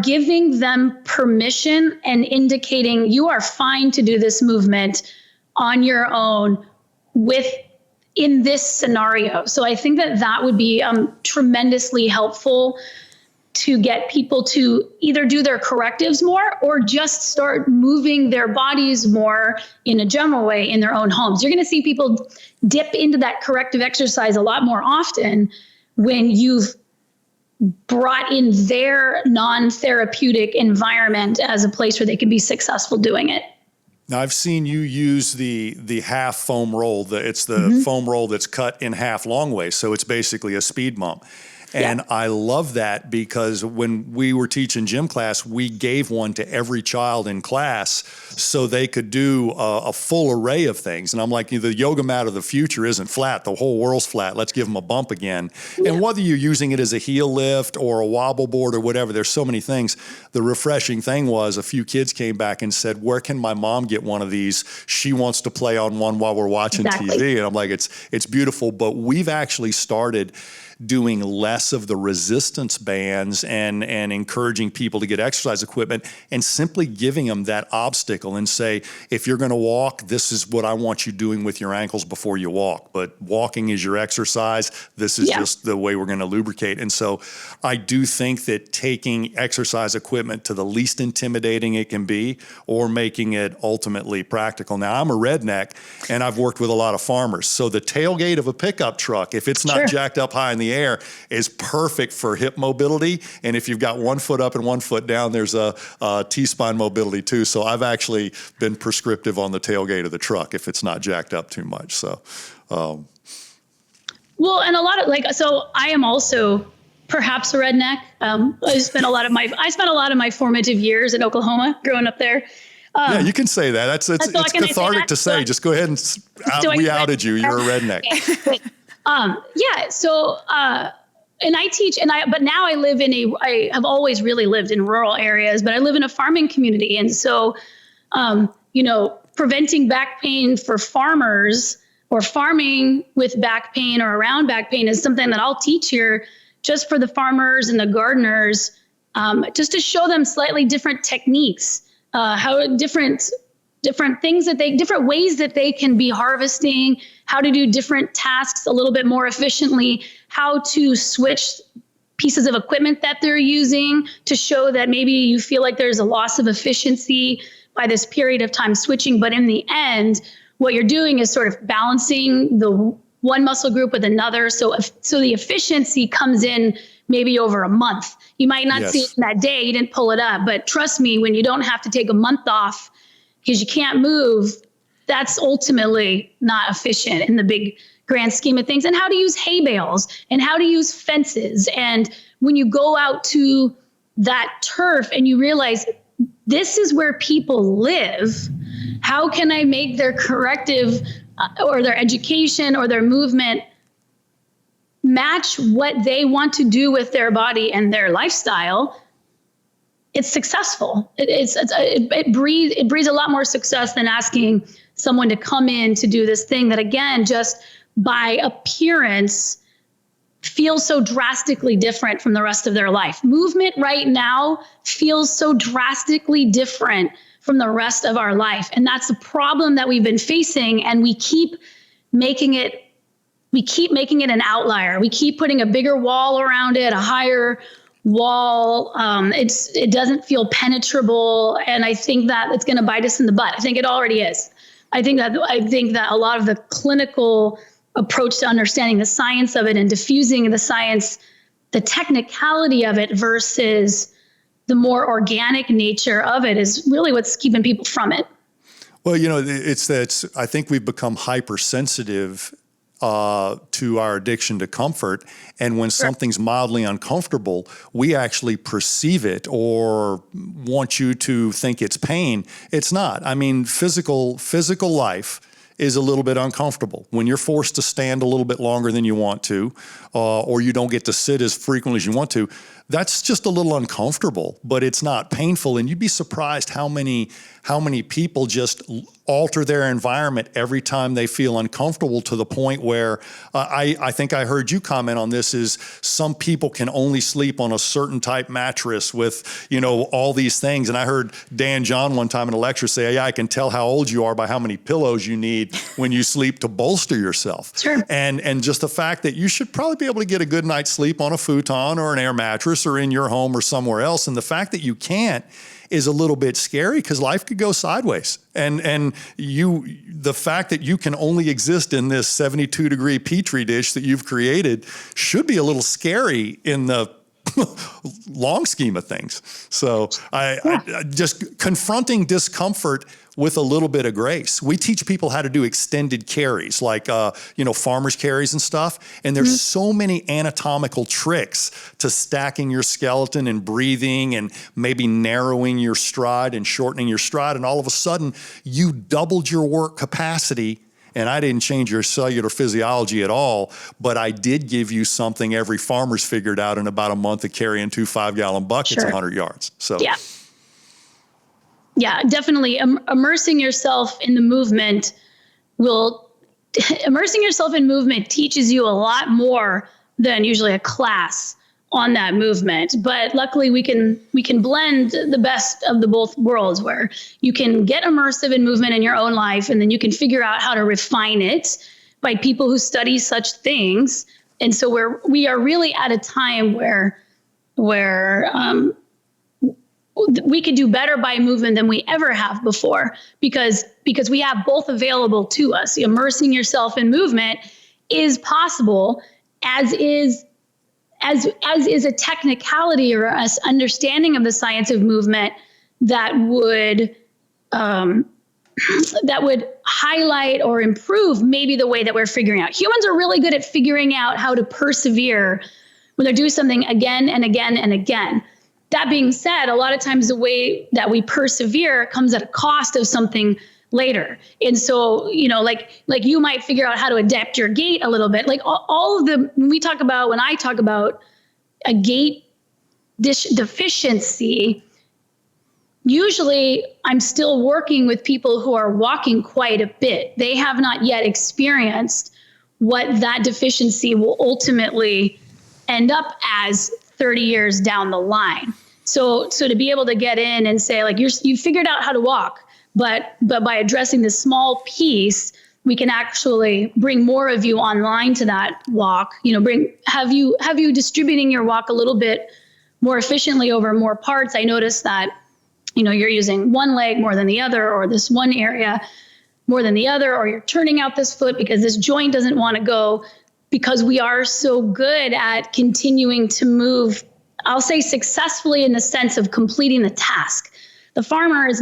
giving them permission and indicating you are fine to do this movement on your own in this scenario. So I think that would be tremendously helpful to get people to either do their correctives more or just start moving their bodies more in a general way in their own homes. You're going to see people dip into that corrective exercise a lot more often when you've brought in their non-therapeutic environment as a place where they can be successful doing it. Now, I've seen you use the half foam roll. It's the foam roll that's cut in half long way. So it's basically a speed bump. And I love that because when we were teaching gym class, we gave one to every child in class so they could do a full array of things. And I'm like, the yoga mat of the future isn't flat. The whole world's flat. Let's give them a bump again. Yeah. And whether you're using it as a heel lift or a wobble board or whatever, there's so many things. The refreshing thing was a few kids came back and said, where can my mom get one of these? She wants to play on one while we're watching TV. And I'm like, it's beautiful. But we've actually started doing less of the resistance bands and encouraging people to get exercise equipment and simply giving them that obstacle and say, if you're going to walk, this is what I want you doing with your ankles before you walk. But walking is your exercise. This is just the way we're going to lubricate. And so I do think that taking exercise equipment to the least intimidating it can be or making it ultimately practical. Now, I'm a redneck and I've worked with a lot of farmers. So the tailgate of a pickup truck, if it's not jacked up high in the air, is perfect for hip mobility. And if you've got 1 foot up and 1 foot down, there's a T-spine mobility too. So I've actually been prescriptive on the tailgate of the truck if it's not jacked up too much. So, well, and a lot of so I am also perhaps a redneck. I spent a lot of my formative years in Oklahoma growing up there. Yeah, you can say that. It's cathartic to say. Just go ahead and we outed you. You're a redneck. And I teach, but now I have always really lived in rural areas, but I live in a farming community. And so, preventing back pain for farmers or farming with back pain or around back pain is something that I'll teach here just for the farmers and the gardeners, just to show them slightly different techniques, how different things different ways that they can be harvesting, how to do different tasks a little bit more efficiently, how to switch pieces of equipment that they're using to show that maybe you feel like there's a loss of efficiency by this period of time switching. But in the end, what you're doing is sort of balancing the one muscle group with another. So the efficiency comes in maybe over a month. You might not see it in that day. You didn't pull it up. But trust me, when you don't have to take a month off because you can't move, that's ultimately not efficient in the big grand scheme of things. And how to use hay bales and how to use fences. And when you go out to that turf and you realize this is where people live, how can I make their corrective or their education or their movement match what they want to do with their body and their lifestyle, it's successful. It breeds a lot more success than asking someone to come in to do this thing that, again, just by appearance feels so drastically different from the rest of their life. Movement right now feels so drastically different from the rest of our life. And that's the problem that we've been facing. And we keep making it an outlier. We keep putting a bigger wall around it, a higher wall. It doesn't feel penetrable. And I think that it's going to bite us in the butt. I think it already is. I think that a lot of the clinical approach to understanding the science of it and diffusing the science, the technicality of it versus the more organic nature of it is really what's keeping people from it. Well, it's that I think we've become hypersensitive to our addiction to comfort. And when something's mildly uncomfortable, we actually perceive it or want you to think it's pain. It's not. I mean, physical life is a little bit uncomfortable. When you're forced to stand a little bit longer than you want to, or you don't get to sit as frequently as you want to, that's just a little uncomfortable, but it's not painful. And you'd be surprised how many people just alter their environment every time they feel uncomfortable, to the point where I think I heard you comment on this, is some people can only sleep on a certain type mattress with, all these things. And I heard Dan John one time in a lecture say, yeah, I can tell how old you are by how many pillows you need when you sleep to bolster yourself. Sure. And just the fact that you should probably be able to get a good night's sleep on a futon or an air mattress or in your home or somewhere else. And the fact that you can't is a little bit scary, because life could go sideways. And the fact that you can only exist in this 72-degree Petri dish that you've created should be a little scary in the long scheme of things. So I just confronting discomfort with a little bit of grace. We teach people how to do extended carries, like, farmers carries and stuff. And there's so many anatomical tricks to stacking your skeleton and breathing and maybe narrowing your stride and shortening your stride. And all of a sudden you doubled your work capacity. And I didn't change your cellular physiology at all, but I did give you something every farmer's figured out in about a month of carrying 2 5-gallon buckets 100 yards. So yeah, definitely. Immersing yourself in the movement teaches you a lot more than usually a class on that movement. But luckily we can blend the best of the both worlds, where you can get immersive in movement in your own life, and then you can figure out how to refine it by people who study such things. And so we are really at a time where we could do better by movement than we ever have before, because we have both available to us. Immersing yourself in movement is possible, as is a technicality or a understanding of the science of movement that would highlight or improve maybe the way that we're figuring out. Humans are really good at figuring out how to persevere when they're doing something again and again and again. That being said, a lot of times the way that we persevere comes at a cost of something later. And so, like you might figure out how to adapt your gait a little bit. Like all of when I talk about a gait deficiency, usually I'm still working with people who are walking quite a bit. They have not yet experienced what that deficiency will ultimately end up as 30 years down the line. So to be able to get in and say, like, you figured out how to walk, but by addressing this small piece, we can actually bring more of you online to that walk. Have you distributing your walk a little bit more efficiently over more parts. I noticed that, you're using one leg more than the other, or this one area more than the other, or you're turning out this foot because this joint doesn't want to go, because we are so good at continuing to move, I'll say successfully, in the sense of completing the task. The farmer is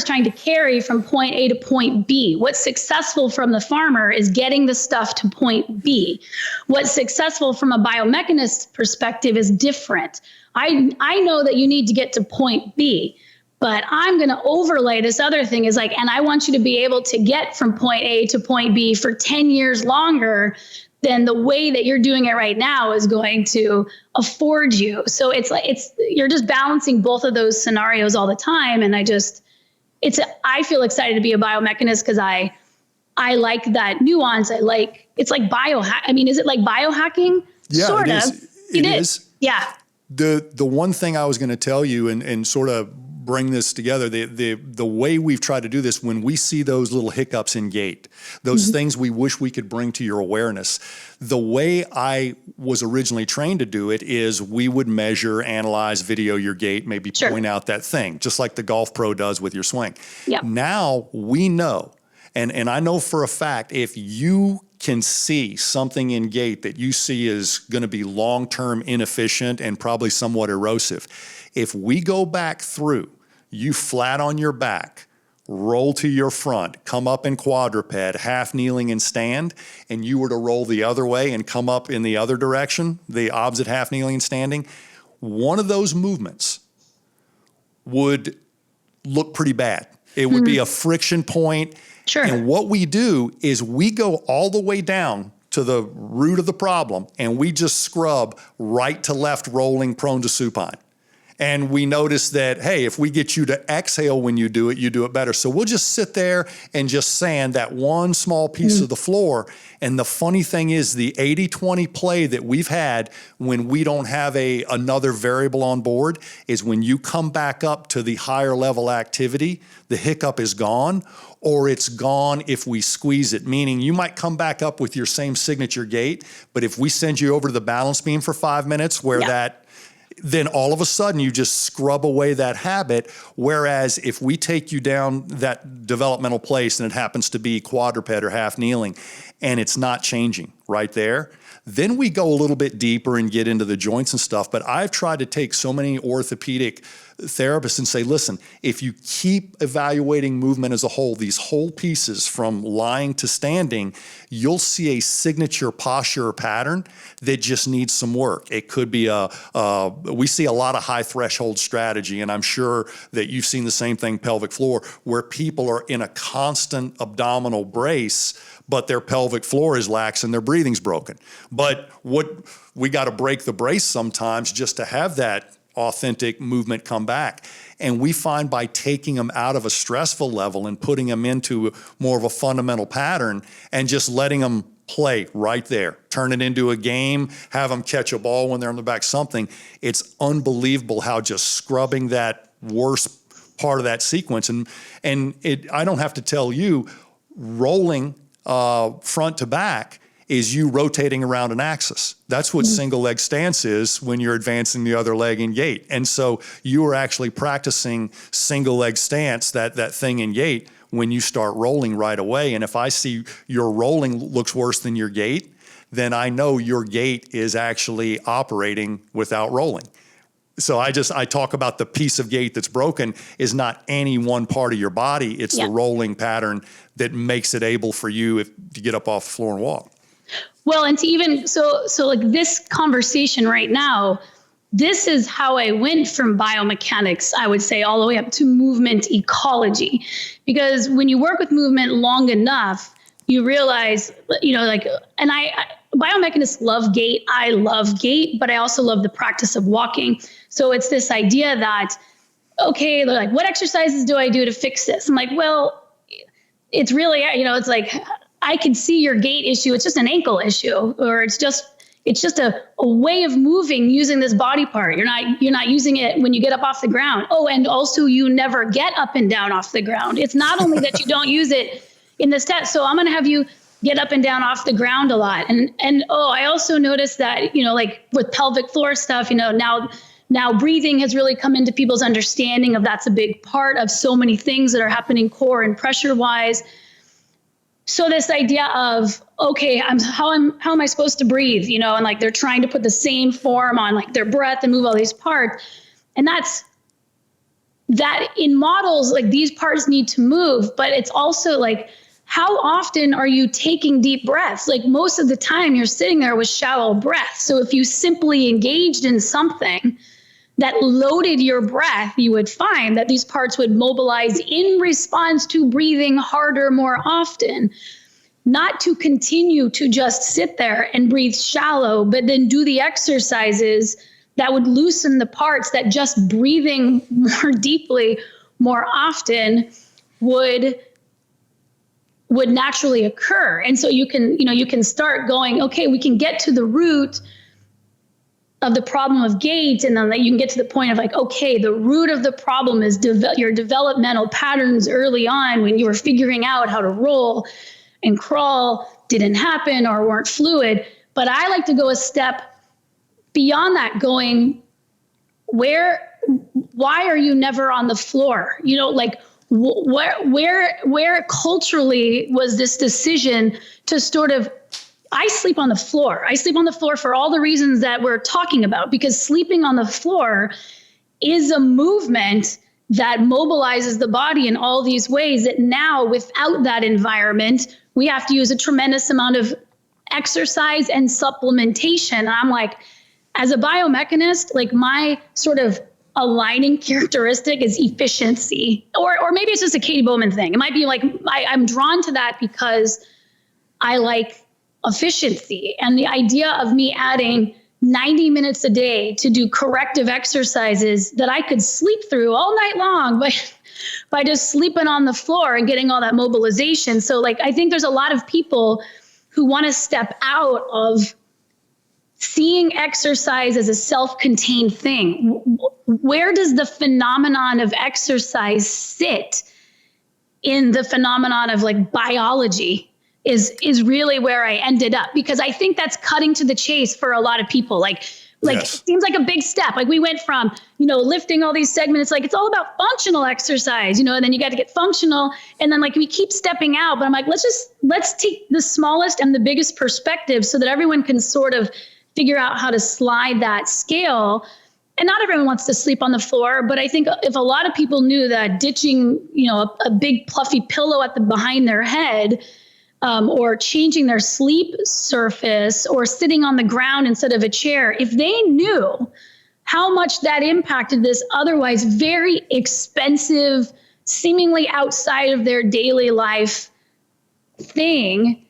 trying to carry from point A to point B. What's successful from the farmer is getting the stuff to point B. What's successful from a biomechanist perspective is different. I know that you need to get to point B, but I'm going to overlay this other thing is like, and I want you to be able to get from point A to point B for 10 years longer than the way that you're doing it right now is going to afford you. So it's like, you're just balancing both of those scenarios all the time. And I feel excited to be a biomechanist because I like that nuance. It's like biohack. I mean, is it like biohacking? Yeah, sort of. It is. Yeah. The one thing I was going to tell you and sort of bring this together, the way we've tried to do this, when we see those little hiccups in gait, those things we wish we could bring to your awareness, the way I was originally trained to do it is we would measure, analyze, video your gait, maybe point out that thing, just like the golf pro does with your swing. Yep. Now we know, and I know for a fact, if you can see something in gait that you see is going to be long-term inefficient and probably somewhat erosive, if we go back through, you flat on your back, roll to your front, come up in quadruped, half kneeling and stand, and you were to roll the other way and come up in the other direction, the opposite half kneeling and standing, one of those movements would look pretty bad. It would be a friction point. Sure. And what we do is we go all the way down to the root of the problem and we just scrub right to left rolling prone to supine. And we notice that, hey, if we get you to exhale when you do it better. So we'll just sit there and just sand that one small piece of the floor. And the funny thing is the 80-20 play that we've had when we don't have another variable on board is when you come back up to the higher level activity, the hiccup is gone, or it's gone if we squeeze it, meaning you might come back up with your same signature gait, but if we send you over to the balance beam for 5 minutes where then all of a sudden you just scrub away that habit. Whereas if we take you down that developmental place and it happens to be quadruped or half kneeling and it's not changing right there, then we go a little bit deeper and get into the joints and stuff. But I've tried to take so many orthopedic therapists and say, listen, if you keep evaluating movement as a whole, these whole pieces from lying to standing, you'll see a signature posture pattern that just needs some work. It could be we see a lot of high threshold strategy, and I'm sure that you've seen the same thing, pelvic floor, where people are in a constant abdominal brace, but their pelvic floor is lax and their breathing's broken. But we got to break the brace sometimes just to have that authentic movement come back. And we find by taking them out of a stressful level and putting them into more of a fundamental pattern and just letting them play right there, turn it into a game, have them catch a ball when they're on the back, something. It's unbelievable how just scrubbing that worst part of that sequence. And I don't have to tell you, rolling front to back is you rotating around an axis. That's what single leg stance is when you're advancing the other leg in gait. And so you are actually practicing single leg stance, that thing in gait, when you start rolling right away. And if I see your rolling looks worse than your gait, then I know your gait is actually operating without rolling. So I talk about the piece of gait that's broken is not any one part of your body. It's the rolling pattern that makes it able for you to get up off the floor and walk. Well, and to even, so like this conversation right now, this is how I went from biomechanics, I would say, all the way up to movement ecology. Because when you work with movement long enough, you realize, and biomechanists love gait. I love gait, but I also love the practice of walking. So it's this idea that, okay, they're like, what exercises do I do to fix this? I'm like, well, it's really, it's like, I can see your gait issue. It's just an ankle issue, or it's just a way of moving using this body part. You're not using it when you get up off the ground. Oh, and also you never get up and down off the ground. It's not only that you don't use it in this test. So I'm going to have you get up and down off the ground a lot. And I also noticed that, like with pelvic floor stuff, now breathing has really come into people's understanding of that's a big part of so many things that are happening core and pressure wise. So this idea of, okay, how am I supposed to breathe? And like they're trying to put the same form on like their breath and move all these parts. And that in models, like these parts need to move, but it's also like, how often are you taking deep breaths? Like most of the time you're sitting there with shallow breath. So if you simply engaged in something that loaded your breath, you would find that these parts would mobilize in response to breathing harder more often. Not to continue to just sit there and breathe shallow, but then do the exercises that would loosen the parts that just breathing more deeply, more often would naturally occur. And so you can start going, okay, we can get to the root of the problem of gait, and then you can get to the point of like, okay, the root of the problem is your developmental patterns early on when you were figuring out how to roll and crawl didn't happen or weren't fluid. But I like to go a step beyond that, going, why are you never on the floor? Like where culturally was this decision to sort of, I sleep on the floor. I sleep on the floor for all the reasons that we're talking about, because sleeping on the floor is a movement that mobilizes the body in all these ways that now, without that environment, we have to use a tremendous amount of exercise and supplementation. And I'm like, as a biomechanist, like my sort of aligning characteristic is efficiency, or maybe it's just a Katy Bowman thing. It might be like, I'm drawn to that because I like efficiency, and the idea of me adding 90 minutes a day to do corrective exercises that I could sleep through all night long by just sleeping on the floor and getting all that mobilization. So like, I think there's a lot of people who want to step out of seeing exercise as a self-contained thing. Where does the phenomenon of exercise sit in the phenomenon of like biology is really where I ended up, because I think that's cutting to the chase for a lot of people. Like yes. It seems like a big step. Like we went from, lifting all these segments, like it's all about functional exercise, and then you got to get functional. And then like we keep stepping out, but I'm like, let's take the smallest and the biggest perspective so that everyone can sort of figure out how to slide that scale. And not everyone wants to sleep on the floor, but I think if a lot of people knew that ditching, a big pluffy pillow behind their head, or changing their sleep surface, or sitting on the ground instead of a chair, if they knew how much that impacted this otherwise very expensive, seemingly outside of their daily life thing,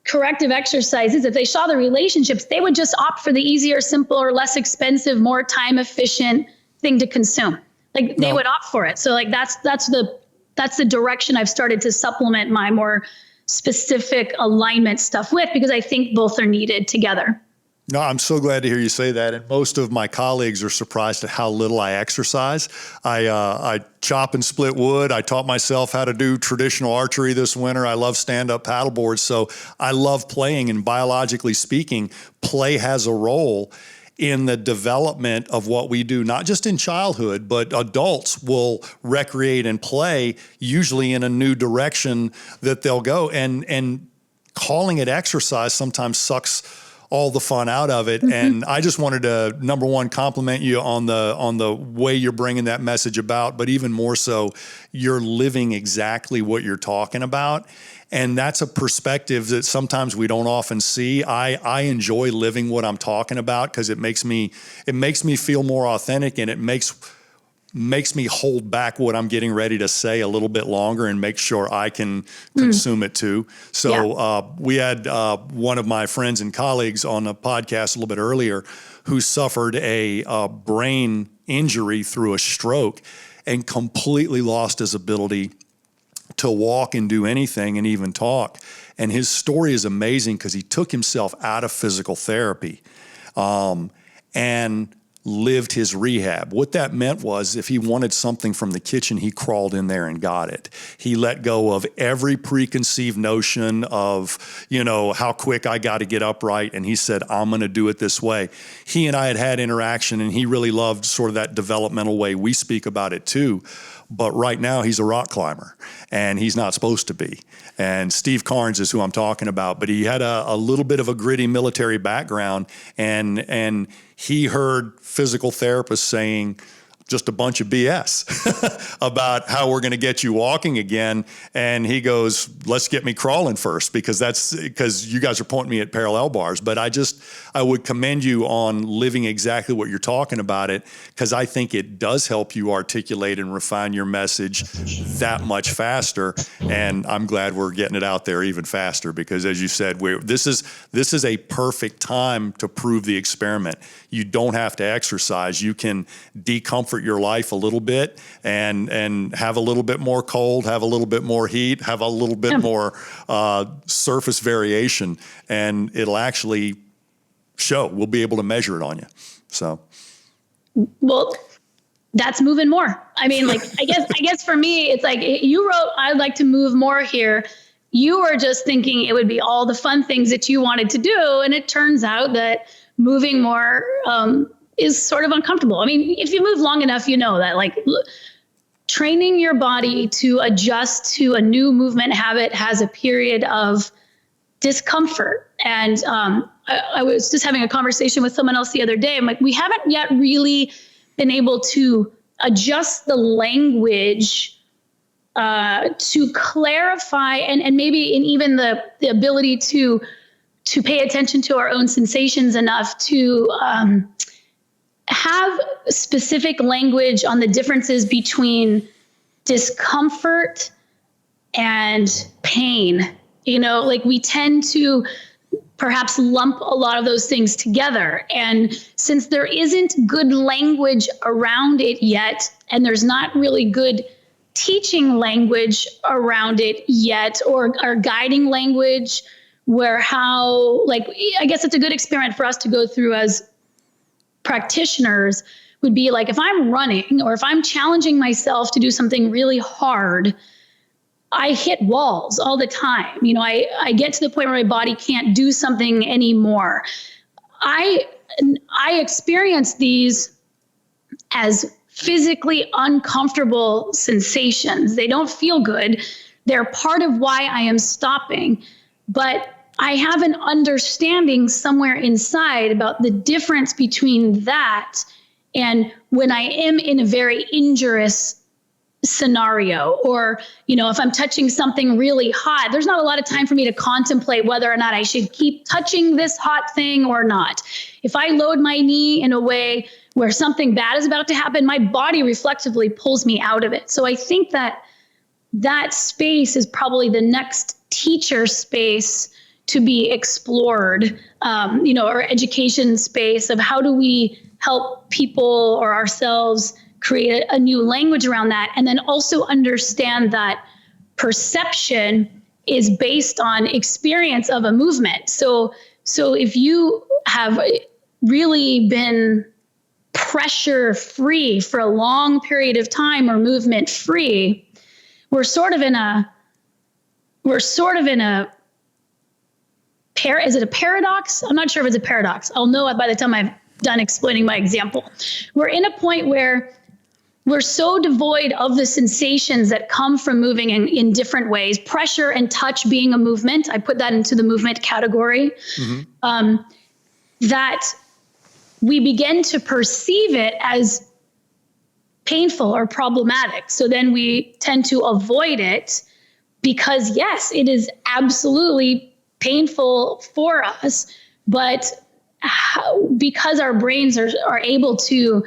corrective exercises, if they saw the relationships, they would just opt for the easier, simpler, less expensive, more time efficient thing to consume. Like they would opt for it. So like that's the direction I've started to supplement my more specific alignment stuff with, because I think both are needed together. No, I'm so glad to hear you say that. And most of my colleagues are surprised at how little I exercise. I chop and split wood. I taught myself how to do traditional archery this winter. I love stand-up paddleboards. So I love playing, and biologically speaking, play has a role in the development of what we do, not just in childhood, but adults will recreate and play usually in a new direction that they'll go. And calling it exercise sometimes sucks all the fun out of it. Mm-hmm. And I just wanted to, number one, compliment you on the way you're bringing that message about, but even more so, you're living exactly what you're talking about. And that's a perspective that sometimes we don't often see. I enjoy living what I'm talking about because it makes me feel more authentic, and it makes me hold back what I'm getting ready to say a little bit longer and make sure I can consume it too. So we had one of my friends and colleagues on a podcast a little bit earlier who suffered a brain injury through a stroke and completely lost his ability to walk and do anything and even talk. And his story is amazing because he took himself out of physical therapy and lived his rehab. What that meant was if he wanted something from the kitchen, he crawled in there and got it. He let go of every preconceived notion of, how quick I got to get upright. And he said, I'm going to do it this way. He and I had interaction, and he really loved sort of that developmental way we speak about it too. But right now he's a rock climber, and he's not supposed to be. And Steve Carnes is who I'm talking about, but he had a little bit of a gritty military background, and he heard physical therapists saying, just a bunch of BS about how we're going to get you walking again. And he goes, let's get me crawling first, because you guys are pointing me at parallel bars. But I would commend you on living exactly what you're talking about it, because I think it does help you articulate and refine your message that much faster. And I'm glad we're getting it out there even faster, because as you said, this is a perfect time to prove the experiment. You don't have to exercise. You can decomfort your life a little bit and have a little bit more cold, have a little bit more heat, have a little bit more surface variation, and it'll actually show. We'll be able to measure it on you. So, well, that's moving more. I mean, like, I guess for me, it's like you wrote, I'd like to move more here. You were just thinking it would be all the fun things that you wanted to do. And it turns out that moving more is sort of uncomfortable. I mean, if you move long enough, you know that, like, training your body to adjust to a new movement habit has a period of discomfort. And I was just having a conversation with someone else the other day. I'm like, we haven't yet really been able to adjust the language to clarify and maybe in even the ability to pay attention to our own sensations enough to have specific language on the differences between discomfort and pain. You know, like, we tend to perhaps lump a lot of those things together. And since there isn't good language around it yet, and there's not really good teaching language around it yet, or guiding language, I guess it's a good experiment for us to go through as practitioners, would be like, if I'm running or if I'm challenging myself to do something really hard, I hit walls all the time. You know, I get to the point where my body can't do something anymore. I experience these as physically uncomfortable sensations. They don't feel good. They're part of why I am stopping. But I have an understanding somewhere inside about the difference between that and when I am in a very injurious scenario, or, you know, if I'm touching something really hot, there's not a lot of time for me to contemplate whether or not I should keep touching this hot thing or not. If I load my knee in a way where something bad is about to happen, my body reflexively pulls me out of it. So I think that space is probably the next teacher space to be explored, or education space of how do we help people or ourselves create a new language around that. And then also understand that perception is based on experience of a movement. So if you have really been pressure free for a long period of time, or movement free, we're sort of in a is it a paradox? I'm not sure if it's a paradox. I'll know it by the time I've done explaining my example. We're in a point where we're so devoid of the sensations that come from moving in different ways, pressure and touch being a movement. I put that into the movement category, that we begin to perceive it as painful or problematic. So then we tend to avoid it because, yes, it is absolutely painful for us, but because our brains are able to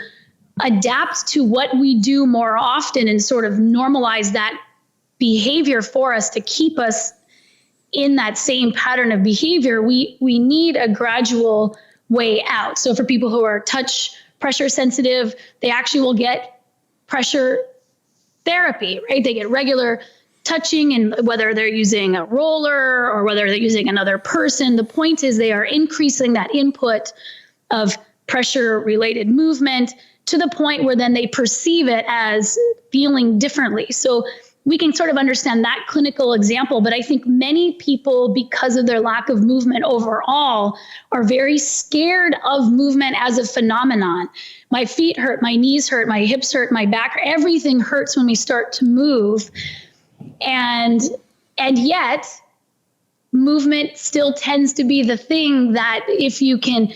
adapt to what we do more often and sort of normalize that behavior for us to keep us in that same pattern of behavior, we need a gradual way out. So for people who are touch pressure sensitive, they actually will get pressure therapy, right? They get regular touching, and whether they're using a roller or whether they're using another person, the point is they are increasing that input of pressure related movement to the point where then they perceive it as feeling differently. So we can sort of understand that clinical example, but I think many people, because of their lack of movement overall, are very scared of movement as a phenomenon. My feet hurt, my knees hurt, my hips hurt, my back, everything hurts when we start to move. And yet movement still tends to be the thing that if you can,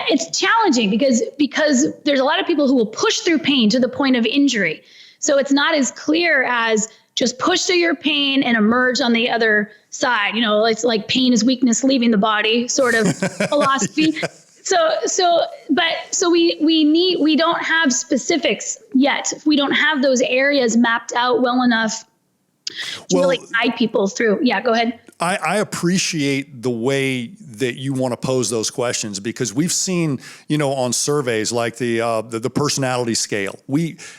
it's challenging because there's a lot of people who will push through pain to the point of injury. So it's not as clear as just push through your pain and emerge on the other side. You know, it's like pain is weakness leaving the body sort of philosophy. So we don't have specifics yet. We don't have those areas mapped out well enough to really guide people through. Yeah, go ahead. I appreciate the way that you want to pose those questions, because we've seen, on surveys like the personality scale,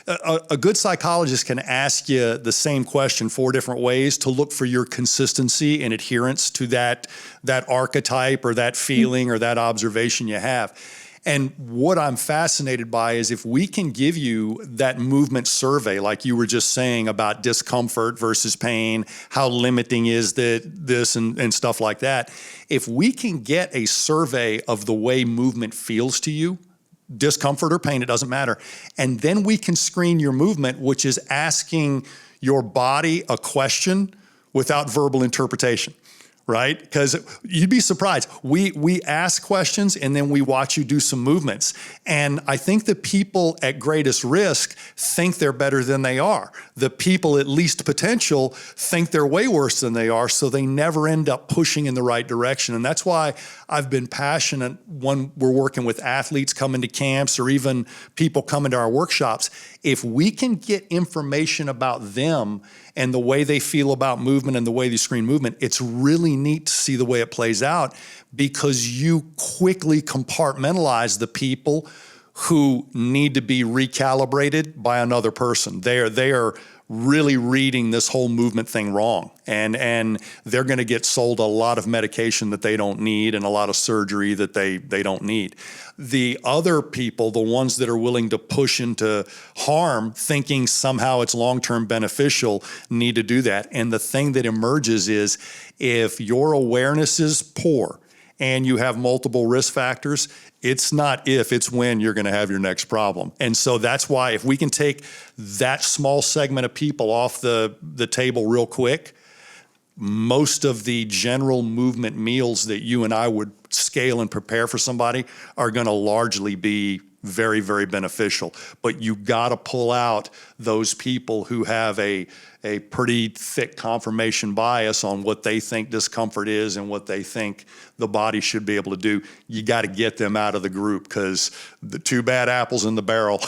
a good psychologist can ask you the same question 4 different ways to look for your consistency and adherence to that archetype or that feeling or that observation you have. And what I'm fascinated by is if we can give you that movement survey, like you were just saying about discomfort versus pain, how limiting is this and stuff like that. If we can get a survey of the way movement feels to you, discomfort or pain, it doesn't matter. And then we can screen your movement, which is asking your body a question without verbal interpretation. Right? Because you'd be surprised. We ask questions and then we watch you do some movements. And I think the people at greatest risk think they're better than they are. The people at least potential think they're way worse than they are, so they never end up pushing in the right direction. And that's why I've been passionate when we're working with athletes coming to camps or even people coming to our workshops. If we can get information about them and the way they feel about movement and the way they screen movement, it's really neat to see the way it plays out, because you quickly compartmentalize the people who need to be recalibrated by another person. They are really reading this whole movement thing wrong. And they're going to get sold a lot of medication that they don't need and a lot of surgery that they don't need. The other people, the ones that are willing to push into harm, thinking somehow it's long-term beneficial, need to do that. And the thing that emerges is if your awareness is poor and you have multiple risk factors, it's not if, it's when you're going to have your next problem. And so that's why if we can take that small segment of people off the table real quick, most of the general movement meals that you and I would scale and prepare for somebody are going to largely be very, very beneficial. But you got to pull out those people who have a pretty thick confirmation bias on what they think discomfort is and what they think the body should be able to do. You got to get them out of the group, because the 2 bad apples in the barrel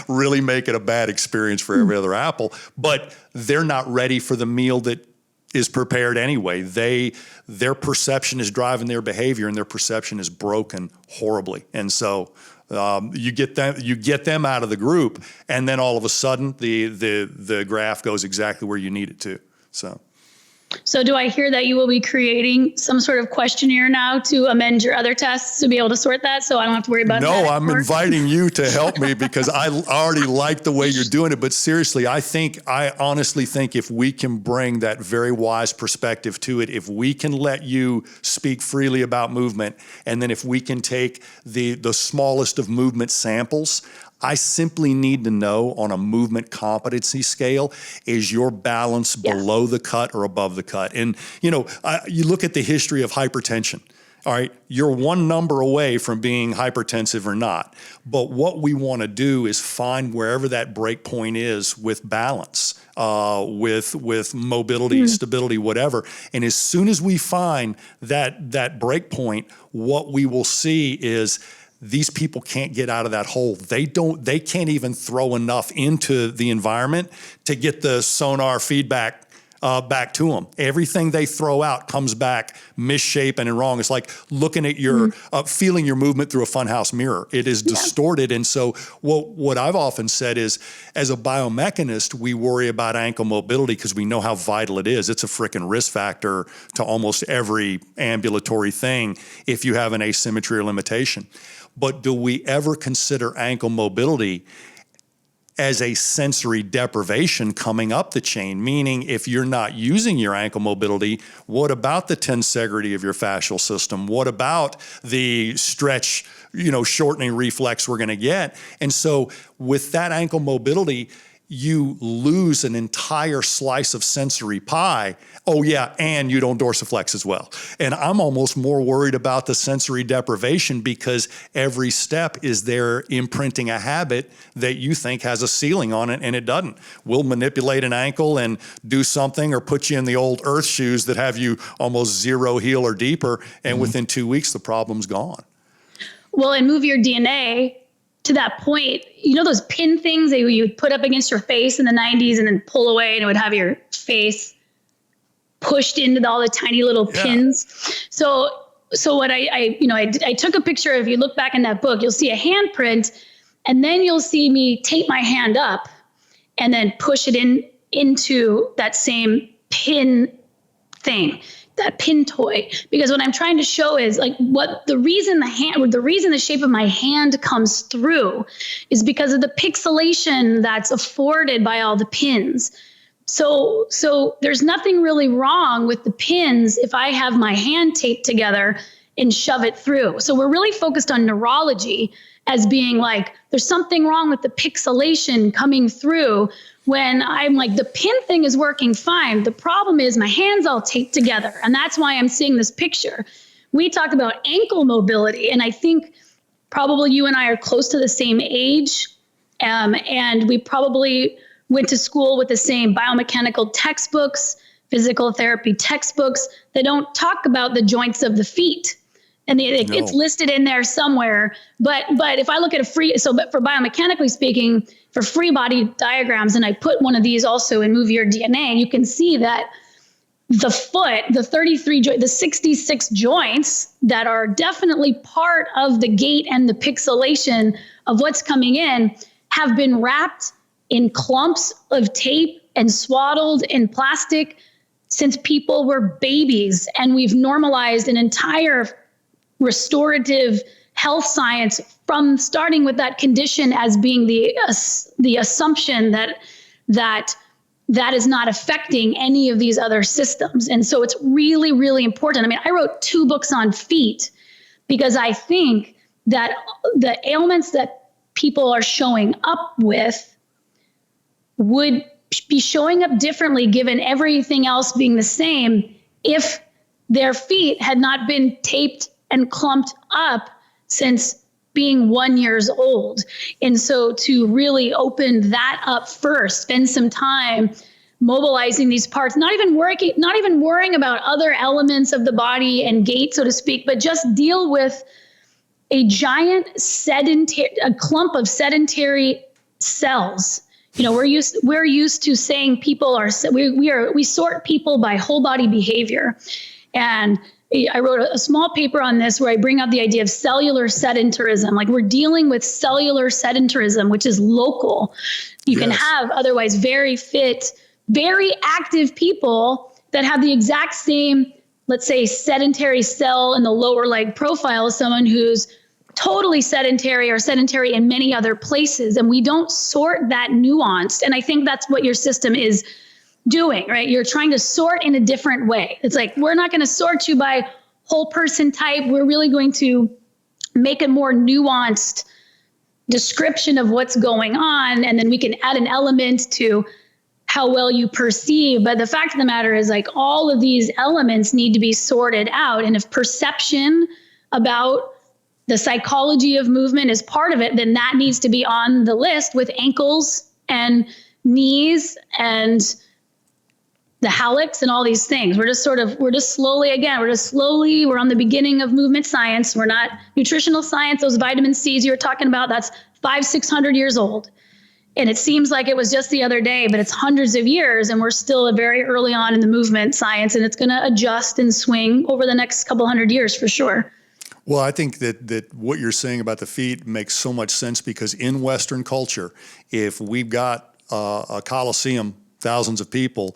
really make it a bad experience for every other apple. But they're not ready for the meal that is prepared anyway. Their perception is driving their behavior, and their perception is broken horribly. And so you get them out of the group, and then all of a sudden the graph goes exactly where you need it to. So do I hear that you will be creating some sort of questionnaire now to amend your other tests to be able to sort that, so I don't have to worry about that anymore? No, I'm inviting you to help me, because I already like the way you're doing it. But seriously, I honestly think if we can bring that very wise perspective to it, if we can let you speak freely about movement, and then if we can take the smallest of movement samples, I simply need to know on a movement competency scale, is your balance below the cut or above the cut? And, you look at the history of hypertension. All right, you're one number away from being hypertensive or not. But what we want to do is find wherever that break point is with balance, with mobility, stability, whatever. And as soon as we find that break point, what we will see is these people can't get out of that hole. They can't even throw enough into the environment to get the sonar feedback back to them. Everything they throw out comes back misshapen and wrong. It's like looking at your, feeling your movement through a funhouse mirror. It is distorted. And so what I've often said is, as a biomechanist, we worry about ankle mobility because we know how vital it is. It's a frickin' risk factor to almost every ambulatory thing if you have an asymmetry or limitation. But do we ever consider ankle mobility as a sensory deprivation coming up the chain? Meaning, if you're not using your ankle mobility, what about the tensegrity of your fascial system? What about the stretch, shortening reflex we're going to get? And so with that ankle mobility, you lose an entire slice of sensory pie. Oh yeah, and you don't dorsiflex as well. And I'm almost more worried about the sensory deprivation because every step is there imprinting a habit that you think has a ceiling on it and it doesn't. We'll manipulate an ankle and do something or put you in the old earth shoes that have you almost zero heel or deeper, and within 2 weeks the problem's gone. Well, and Move Your DNA, to that point, you know those pin things that you would put up against your face in the 90s and then pull away and it would have your face pushed into all the tiny little pins. So what I took a picture of, if you look back in that book, you'll see a handprint, and then you'll see me tape my hand up and then push it into that same pin thing, that pin toy. Because what I'm trying to show is like the reason the shape of my hand comes through is because of the pixelation that's afforded by all the pins. So there's nothing really wrong with the pins if I have my hand taped together and shove it through. So we're really focused on neurology as being like, there's something wrong with the pixelation coming through, when I'm like, the pin thing is working fine. The problem is my hand's all taped together. And that's why I'm seeing this picture. We talked about ankle mobility, and I think probably you and I are close to the same age. And we probably went to school with the same biomechanical textbooks, physical therapy textbooks. They don't talk about the joints of the feet. And it's listed in there somewhere. But if I look at but for biomechanically speaking, for free body diagrams, and I put one of these also in Move Your DNA, you can see that the foot, the 66 joints that are definitely part of the gait and the pixelation of what's coming in have been wrapped in clumps of tape and swaddled in plastic since people were babies. And we've normalized an entire restorative health science from starting with that condition as being the assumption that is not affecting any of these other systems. And so it's really, really important. I mean, I wrote 2 books on feet because I think that the ailments that people are showing up with would be showing up differently given everything else being the same if their feet had not been taped and clumped up since being 1 year old. And so to really open that up first, spend some time mobilizing these parts, not even worrying about other elements of the body and gait, so to speak, but just deal with a giant clump of sedentary cells. You know, we're used to saying people we sort people by whole body behavior. And I wrote a small paper on this where I bring up the idea of cellular sedentarism. Like, we're dealing with cellular sedentarism, which is local. You can have otherwise very fit, very active people that have the exact same, let's say, sedentary cell in the lower leg profile as someone who's totally sedentary or sedentary in many other places. And we don't sort that nuanced. And I think that's what your system is doing, right? You're trying to sort in a different way. It's like, we're not going to sort you by whole person type. We're really going to make a more nuanced description of what's going on. And then we can add an element to how well you perceive. But the fact of the matter is, like, all of these elements need to be sorted out. And if perception about the psychology of movement is part of it, then that needs to be on the list with ankles and knees and the hallux and all these things. We're just slowly, we're on the beginning of movement science. We're not nutritional science. Those vitamin C's you're talking about, that's 500-600 years old. And it seems like it was just the other day, but it's hundreds of years, and we're still very early on in the movement science, and it's going to adjust and swing over the next couple hundred years for sure. Well, I think that what you're saying about the feet makes so much sense, because in Western culture, if we've got a coliseum, thousands of people,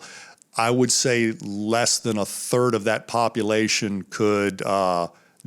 I would say less than a third of that population could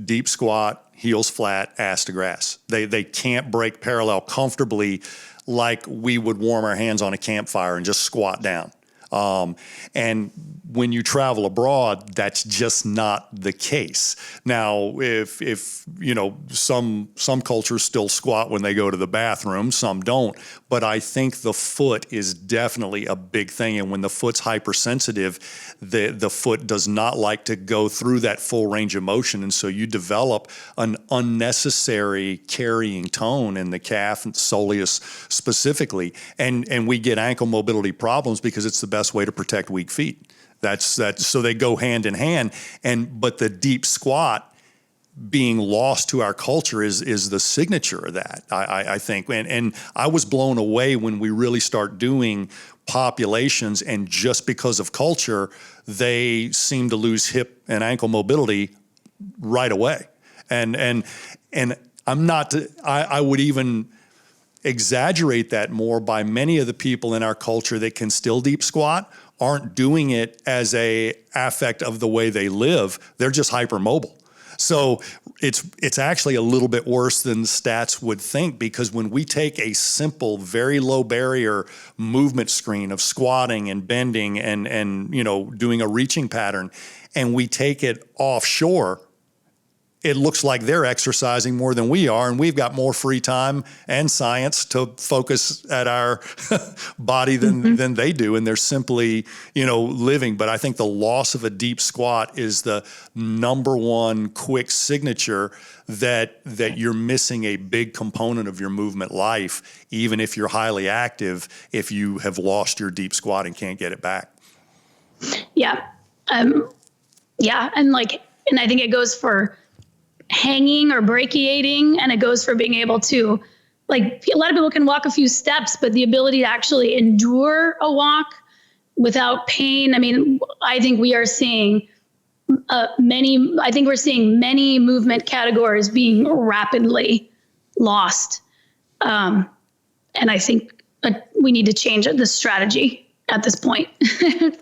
deep squat, heels flat, ass to grass. They can't break parallel comfortably like we would warm our hands on a campfire and just squat down. And when you travel abroad, that's just not the case. Now, if you know, some cultures still squat when they go to the bathroom, some don't. But I think the foot is definitely a big thing. And when the foot's hypersensitive, the foot does not like to go through that full range of motion. And so you develop an unnecessary carrying tone in the calf and soleus specifically. And we get ankle mobility problems because it's the best way to protect weak feet. That's so they go hand in hand. But the deep squat being lost to our culture is the signature of that, I think. And I was blown away when we really start doing populations, and just because of culture, they seem to lose hip and ankle mobility right away. And I'm not, I would even exaggerate that more by many of the people in our culture that can still deep squat aren't doing it as a affect of the way they live. They're just hypermobile. So it's actually a little bit worse than the stats would think, because when we take a simple, very low barrier movement screen of squatting and bending and you know, doing a reaching pattern, and we take it offshore, it looks like they're exercising more than we are, and we've got more free time and science to focus at our body than they do, and they're simply, you know, living. But I think the loss of a deep squat is the number one quick signature that you're missing a big component of your movement life, even if you're highly active, if you have lost your deep squat and can't get it back. Yeah. Yeah. And I think it goes for hanging or brachiating, and it goes for being able to, like, a lot of people can walk a few steps, but the ability to actually endure a walk without pain. I mean, I think we are seeing many movement categories being rapidly lost. And I think we need to change the strategy at this point.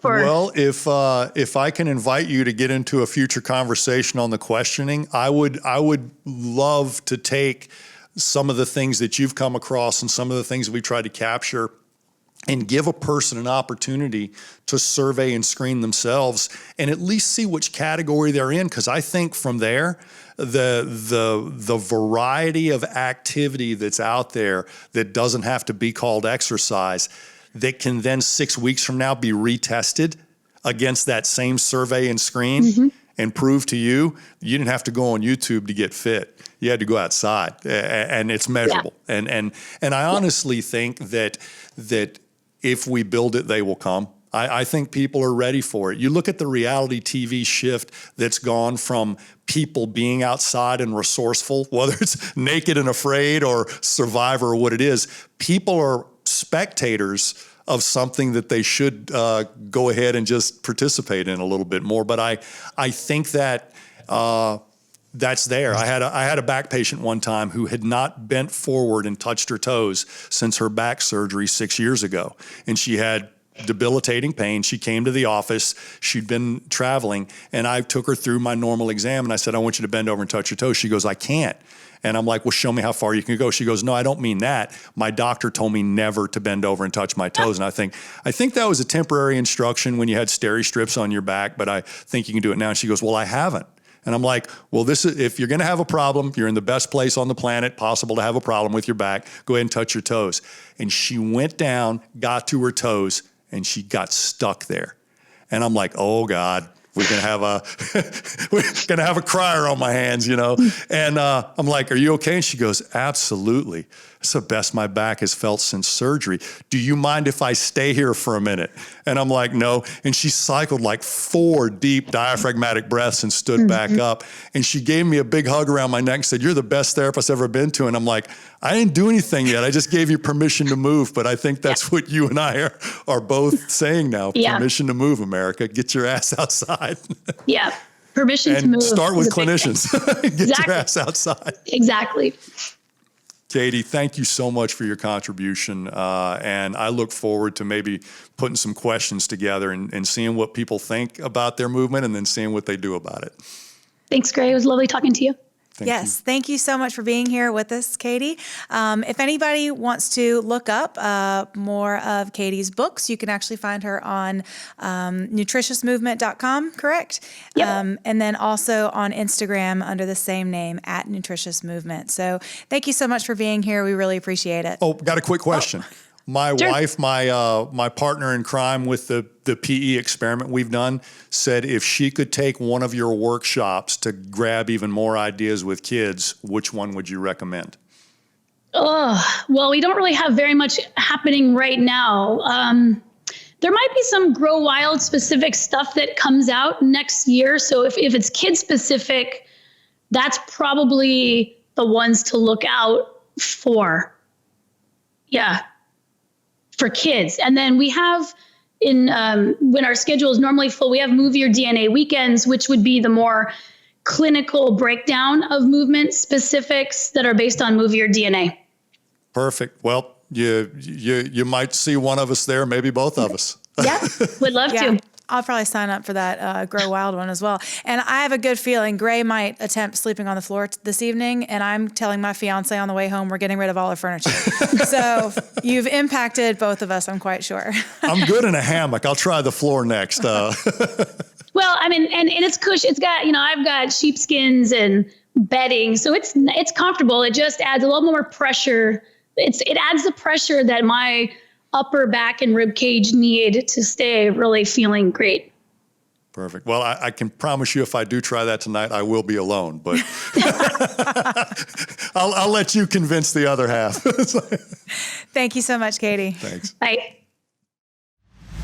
Well, if I can invite you to get into a future conversation on the questioning, I would love to take some of the things that you've come across and some of the things we tried to capture and give a person an opportunity to survey and screen themselves and at least see which category they're in. Because I think from there, the variety of activity that's out there that doesn't have to be called exercise, that can then 6 weeks from now be retested against that same survey and screen and prove to you didn't have to go on YouTube to get fit. You had to go outside, and it's measurable. Yeah. And I honestly think that if we build it, they will come. I think people are ready for it. You look at the reality TV shift that's gone from people being outside and resourceful, whether it's Naked and Afraid or Survivor or what it is. People are spectators of something that they should go ahead and just participate in a little bit more. But I think that that's there. I had a back patient one time who had not bent forward and touched her toes since her back surgery 6 years ago. And she had debilitating pain. She came to the office. She'd been traveling, and I took her through my normal exam, and I said, I want you to bend over and touch your toes. She goes, I can't. And I'm like, well, show me how far you can go. She goes, no, I don't mean that. My doctor told me never to bend over and touch my toes. And I think that was a temporary instruction when you had steri strips on your back, but I think you can do it now. And she goes, well, I haven't. And I'm like, well, if you're going to have a problem, you're in the best place on the planet possible to have a problem with your back, go ahead and touch your toes. And she went down, got to her toes, and she got stuck there. And I'm like, oh God, we're gonna have a crier on my hands, you know. And I'm like, are you okay? And she goes, absolutely. It's the best my back has felt since surgery. Do you mind if I stay here for a minute? And I'm like, no. And she cycled like 4 deep diaphragmatic breaths and stood back up. And she gave me a big hug around my neck and said, you're the best therapist I've ever been to. And I'm like, I didn't do anything yet. I just gave you permission to move. But I think that's what you and I are both saying now. Yeah. Permission to move, America. Get your ass outside. Yeah. Permission to move. And start with clinicians. Get your ass outside. Exactly. Katy, thank you so much for your contribution. And I look forward to maybe putting some questions together and seeing what people think about their movement and then seeing what they do about it. Thanks, Gray. It was lovely talking to you. Thank you so much for being here with us, Katy. If anybody wants to look up more of Katy's books, you can actually find her on nutritiousmovement.com, correct? Yep. And then also on Instagram under the same name, @NutritiousMovement. So thank you so much for being here. We really appreciate it. Oh, got a quick question. My wife, my partner in crime with the PE experiment we've done, said if she could take one of your workshops to grab even more ideas with kids, which one would you recommend? Well, we don't really have very much happening right now. There might be some Grow Wild specific stuff that comes out next year. So if it's kid specific, that's probably the ones to look out for. Yeah. For kids. And then we have when our schedule is normally full, we have Move Your DNA weekends, which would be the more clinical breakdown of movement specifics that are based on Move Your DNA. Perfect. Well, you might see one of us there, maybe both of us. Yeah, would love to. I'll probably sign up for that Grow Wild one as well. And I have a good feeling Gray might attempt sleeping on the floor this evening, and I'm telling my fiance on the way home we're getting rid of all the furniture. So you've impacted both of us, I'm quite sure. I'm good in a hammock. I'll try the floor next. Well, I mean, and it's cush. It's got, I've got sheepskins and bedding, so it's comfortable. It just adds a little more pressure. It adds the pressure that my upper back and rib cage need to stay really feeling great. Perfect. Well, I can promise you if I do try that tonight, I will be alone, but I'll let you convince the other half. Thank you so much, Katy. Thanks. Bye.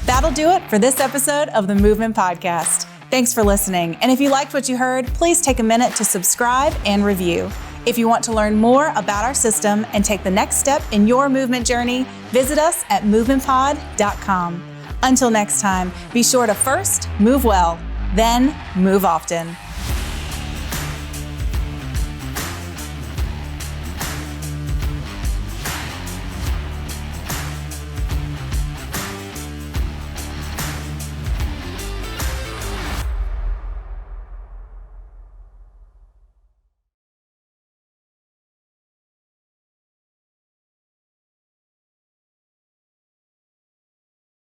That'll do it for this episode of the Movement Podcast. Thanks for listening. And if you liked what you heard, please take a minute to subscribe and review. If you want to learn more about our system and take the next step in your movement journey, visit us at movementpod.com. Until next time, be sure to first move well, then move often.